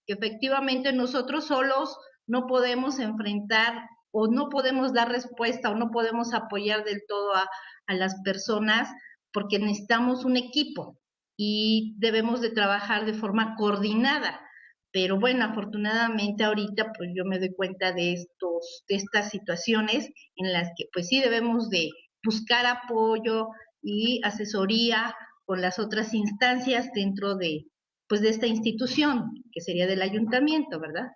que efectivamente nosotros solos no podemos enfrentar o no podemos dar respuesta o no podemos apoyar del todo a las personas porque necesitamos un equipo y debemos de trabajar de forma coordinada. Pero bueno, afortunadamente ahorita pues yo me doy cuenta de estas situaciones en las que pues sí debemos de buscar apoyo y asesoría con las otras instancias dentro de pues de esta institución, que sería del ayuntamiento, ¿verdad?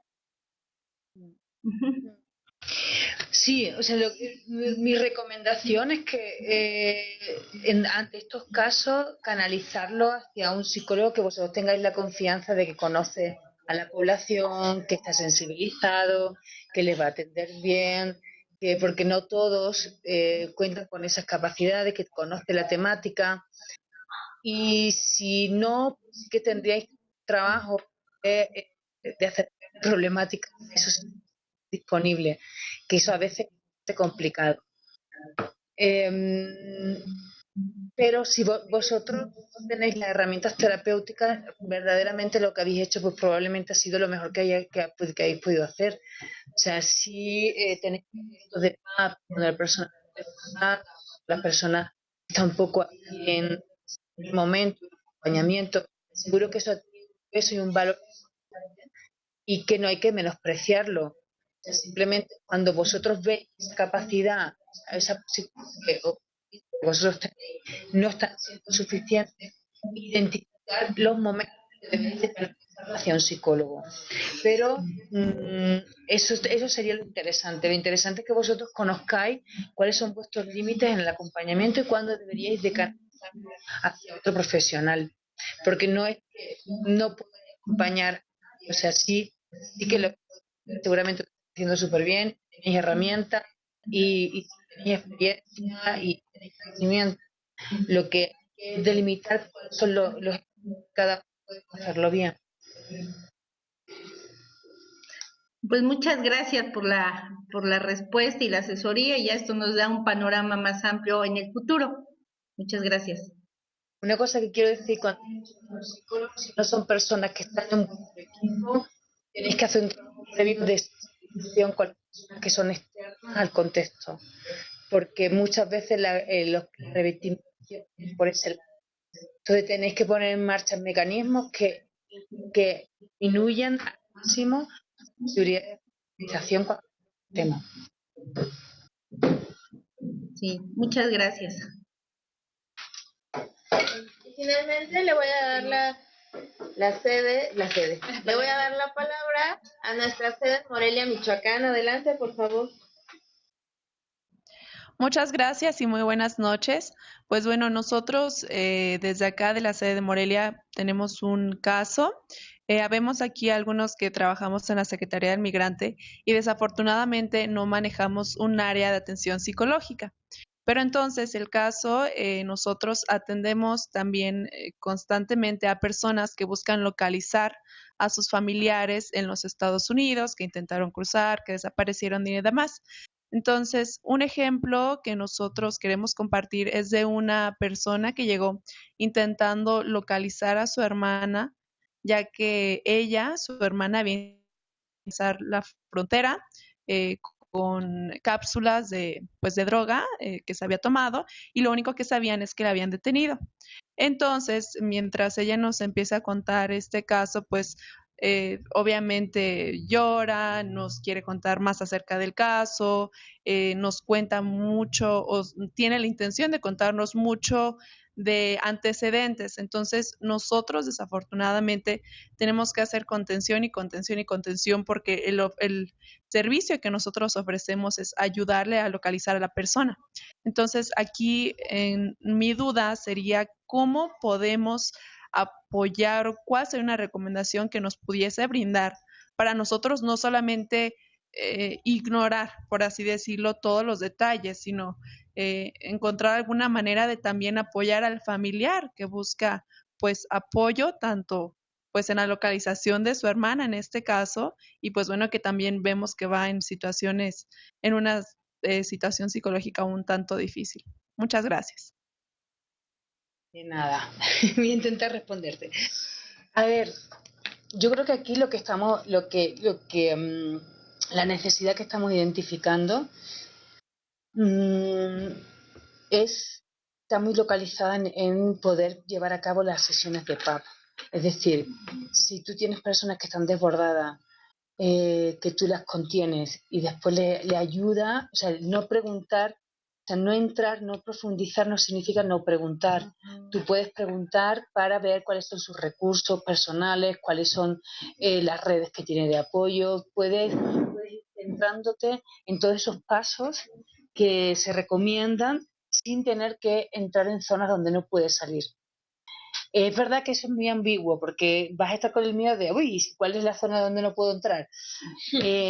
Sí, o sea, mi recomendación es que ante estos casos canalizarlo hacia un psicólogo que vosotros tengáis la confianza de que conoce a la población, que está sensibilizado, que les va a atender bien, que porque no todos cuentan con esas capacidades, que conoce la temática. Y si no, sí que tendríais trabajo de hacer problemática, eso es disponible, que eso a veces es complicado. Pero si vosotros tenéis las herramientas terapéuticas, verdaderamente lo que habéis hecho pues probablemente ha sido lo mejor que habéis podido hacer. O sea, si tenéis momentos de paz, cuando la persona está un poco aquí en el momento, el acompañamiento, seguro que eso tiene un peso y un valor y que no hay que menospreciarlo. O sea, simplemente cuando vosotros veis esa capacidad, esa posibilidad que vosotros tenéis, no está siendo suficiente, identificar los momentos que debéis de canalizar hacia un psicólogo. Pero eso sería lo interesante. Lo interesante es que vosotros conozcáis cuáles son vuestros límites en el acompañamiento y cuándo deberíais de canalizar hacia otro profesional. Porque no es que no podáis acompañar, o sea, sí que seguramente lo estáis haciendo súper bien, tenéis herramientas y tenéis experiencia y tenéis conocimiento. Lo que hay que delimitar cuáles son los cada uno puede hacerlo bien. Pues muchas gracias por la respuesta y la asesoría, y ya esto nos da un panorama más amplio en el futuro. Muchas gracias. Una cosa que quiero decir, cuando los psicólogos, si no son personas que están en vuestro equipo, tenéis que hacer un trabajo previo de sensibilización con las personas que son externas al contexto, porque muchas veces los revestimos por ese lado. Entonces tenéis que poner en marcha mecanismos que disminuyan al máximo la seguridad de sensibilización con el tema. Sí, muchas gracias. Y finalmente le voy a dar la sede. Le voy a dar la palabra a nuestra sede en Morelia, Michoacán. Adelante, por favor. Muchas gracias y muy buenas noches. Pues bueno, nosotros desde acá de la sede de Morelia tenemos un caso. Habemos aquí algunos que trabajamos en la Secretaría del Migrante y desafortunadamente no manejamos un área de atención psicológica. Pero entonces el caso, nosotros atendemos también constantemente a personas que buscan localizar a sus familiares en los Estados Unidos, que intentaron cruzar, que desaparecieron y demás. Entonces, un ejemplo que nosotros queremos compartir es de una persona que llegó intentando localizar a su hermana, ya que su hermana, había cruzar la frontera eh, con cápsulas de droga que se había tomado y lo único que sabían es que la habían detenido. Entonces, mientras ella nos empieza a contar este caso, pues obviamente llora, nos quiere contar más acerca del caso, nos cuenta mucho o tiene la intención de contarnos mucho de antecedentes. Entonces, nosotros desafortunadamente tenemos que hacer contención y contención y contención porque el servicio que nosotros ofrecemos es ayudarle a localizar a la persona. Entonces, aquí en mi duda sería cómo podemos apoyar o cuál sería una recomendación que nos pudiese brindar para nosotros no solamente ignorar, por así decirlo, todos los detalles, sino encontrar alguna manera de también apoyar al familiar que busca pues apoyo tanto pues en la localización de su hermana en este caso y pues bueno que también vemos que va en una situación psicológica un tanto difícil. Muchas gracias. De nada, voy a intentar responderte. A ver, yo creo que aquí la necesidad que estamos identificando está muy localizada en poder llevar a cabo las sesiones de PAP. Es decir, si tú tienes personas que están desbordadas, que tú las contienes y después le ayuda, o sea, no preguntar, o sea, no entrar, no profundizar no significa no preguntar. Tú puedes preguntar para ver cuáles son sus recursos personales, cuáles son las redes que tiene de apoyo, puedes ir centrándote en todos esos pasos que se recomiendan sin tener que entrar en zonas donde no puedes salir. Es verdad que eso es muy ambiguo porque vas a estar con el miedo de, uy, ¿cuál es la zona donde no puedo entrar?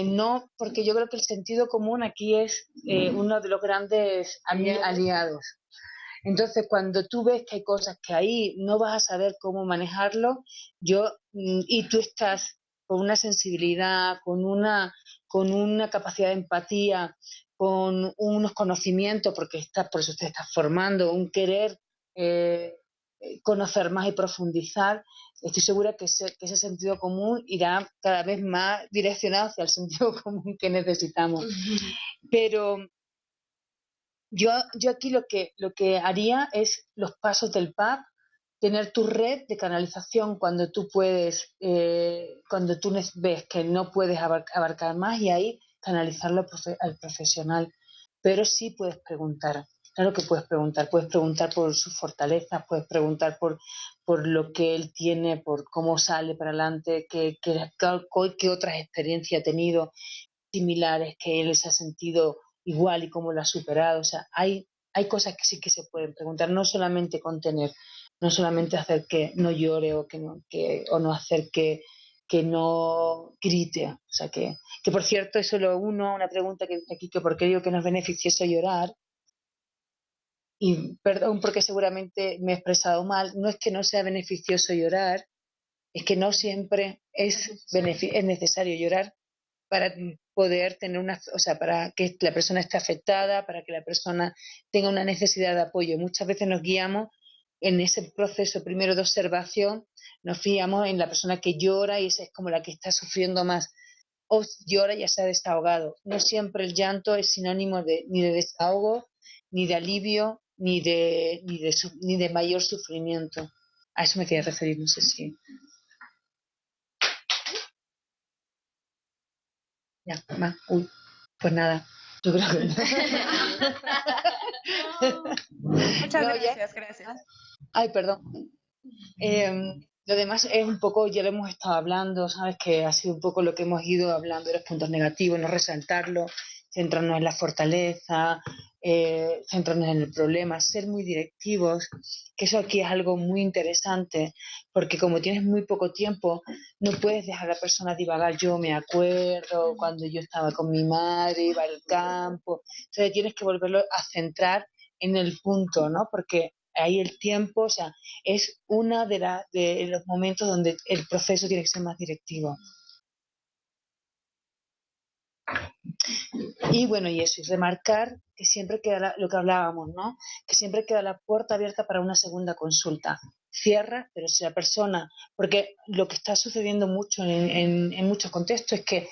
No, porque yo creo que el sentido común aquí es uno de los grandes aliados. Entonces, cuando tú ves que hay cosas que ahí no vas a saber cómo manejarlo, y tú estás con una sensibilidad, con una capacidad de empatía, con unos conocimientos, porque por eso te estás formando, un querer conocer más y profundizar, estoy segura que ese sentido común irá cada vez más direccionado hacia el sentido común que necesitamos. Pero yo aquí lo que haría es los pasos del PAP, tener tu red de canalización cuando tú puedes, cuando tú ves que no puedes abarcar más, y ahí canalizarlo al profesional. Pero sí puedes preguntar. Claro que puedes preguntar por sus fortalezas, puedes preguntar por lo que él tiene, por cómo sale para adelante, qué otras experiencias ha tenido similares, que él se ha sentido igual y cómo lo ha superado. O sea, hay cosas que sí que se pueden preguntar, no solamente contener, no solamente hacer que no llore o no hacer que no grite. O sea, que por cierto, es solo una pregunta que dice aquí, que por qué digo que no es beneficioso llorar. Y perdón porque seguramente me he expresado mal, no es que no sea beneficioso llorar, es que no siempre es necesario llorar para poder tener para que la persona esté afectada, para que la persona tenga una necesidad de apoyo. Muchas veces nos guiamos en ese proceso primero de observación, nos fiamos en la persona que llora y esa es como la que está sufriendo más, o llora y ya se ha desahogado. No siempre el llanto es sinónimo ni de desahogo, ni de alivio, ni de mayor sufrimiento. A eso me quería referir, no sé si... Ya, va. Uy, pues nada, yo creo que... Muchas gracias. Ay, perdón. Lo demás es un poco, ya lo hemos estado hablando, ¿sabes? Que ha sido un poco lo que hemos ido hablando de los puntos negativos, no resaltarlo, centrarnos en la fortaleza, centrarnos en el problema, ser muy directivos, que eso aquí es algo muy interesante, porque como tienes muy poco tiempo, no puedes dejar a la persona divagar. Yo me acuerdo cuando yo estaba con mi madre, iba al campo, entonces tienes que volverlo a centrar en el punto, ¿no? Porque ahí el tiempo, o sea, es uno de los momentos donde el proceso tiene que ser más directivo. Y bueno, y eso, y remarcar que siempre queda lo que hablábamos, ¿no? Que siempre queda la puerta abierta para una segunda consulta. Cierra, pero si la persona, porque lo que está sucediendo mucho en muchos contextos es que,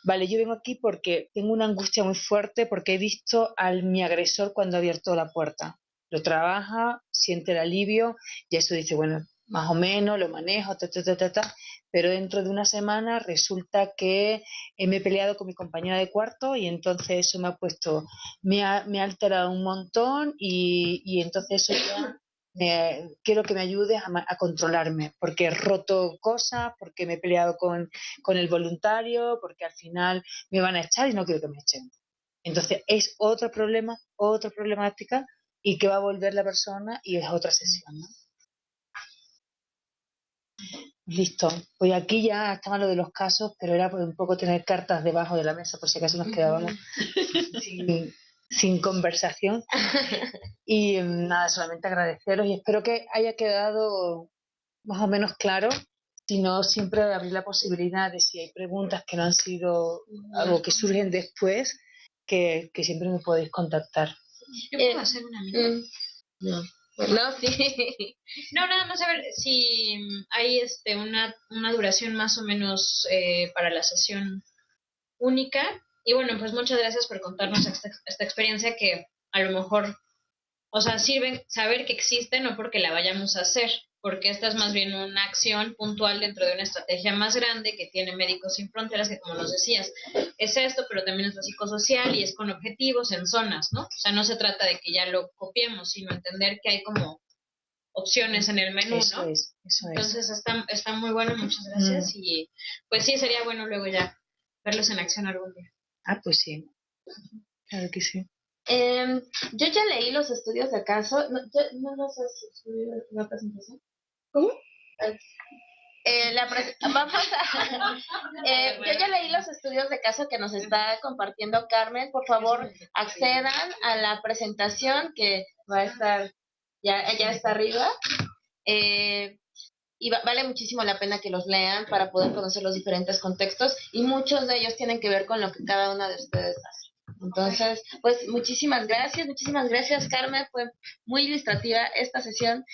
vale, yo vengo aquí porque tengo una angustia muy fuerte porque he visto a mi agresor cuando ha abierto la puerta. Lo trabaja, siente el alivio y eso dice, bueno, más o menos lo manejo, pero dentro de una semana resulta que me he peleado con mi compañera de cuarto y entonces eso me ha alterado un montón y entonces eso ya quiero que me ayudes a controlarme, porque he roto cosas, porque me he peleado con el voluntario, porque al final me van a echar y no quiero que me echen. Entonces es otro problema, otra problemática, y que va a volver la persona y es otra sesión, ¿no? Listo. Pues aquí ya estaba lo de los casos, pero era por un poco tener cartas debajo de la mesa por si acaso nos quedábamos sin conversación. Y nada, solamente agradeceros y espero que haya quedado más o menos claro. Si no, siempre abrir la posibilidad de si hay preguntas que no han sido algo que surgen después, que siempre me podéis contactar. ¿Yo puedo hacer una amiga? No. No, sí. No, nada más a ver si hay una duración más o menos para la sesión única. Y bueno, pues muchas gracias por contarnos esta experiencia que a lo mejor, o sea, sirve saber que existe, no porque la vayamos a hacer, porque esta es más bien una acción puntual dentro de una estrategia más grande que tiene Médicos Sin Fronteras, que como nos decías, es esto, pero también es lo psicosocial y es con objetivos en zonas, ¿no? O sea, no se trata de que ya lo copiemos, sino entender que hay como opciones en el menú, Eso ¿no? es. Entonces está muy bueno, muchas gracias. Y pues sí, sería bueno luego ya verlos en acción algún día. Ah, pues sí. Claro que sí. Yo ya leí los estudios de caso. No los has estudiado en la presentación. ¿Cómo? Yo ya leí los estudios de caso que nos está compartiendo Carmen. Por favor, accedan a la presentación que va a estar, ya está arriba. Y vale muchísimo la pena que los lean para poder conocer los diferentes contextos y muchos de ellos tienen que ver con lo que cada una de ustedes hace. Entonces, pues muchísimas gracias Carmen, fue muy ilustrativa esta sesión,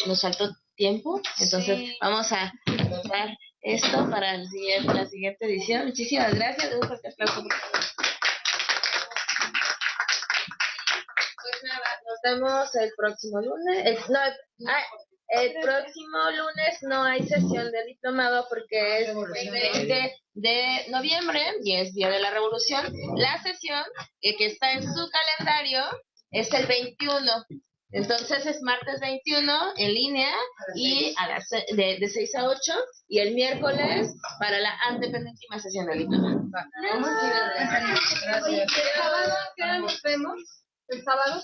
nos faltó tiempo, entonces vamos a anotar esto para la siguiente edición. Muchísimas gracias, un fuerte aplauso. Pues nada, nos vemos el próximo lunes. El próximo lunes no hay sesión de diplomado porque es el 20 de noviembre y es Día de la Revolución. La sesión que está en su calendario es el 21. Entonces es martes 21 en línea y de 6 a 8 y el miércoles para la antepenúltima sesión de diplomado. Gracias. ¿El sábado qué nos vemos? ¿El sábado?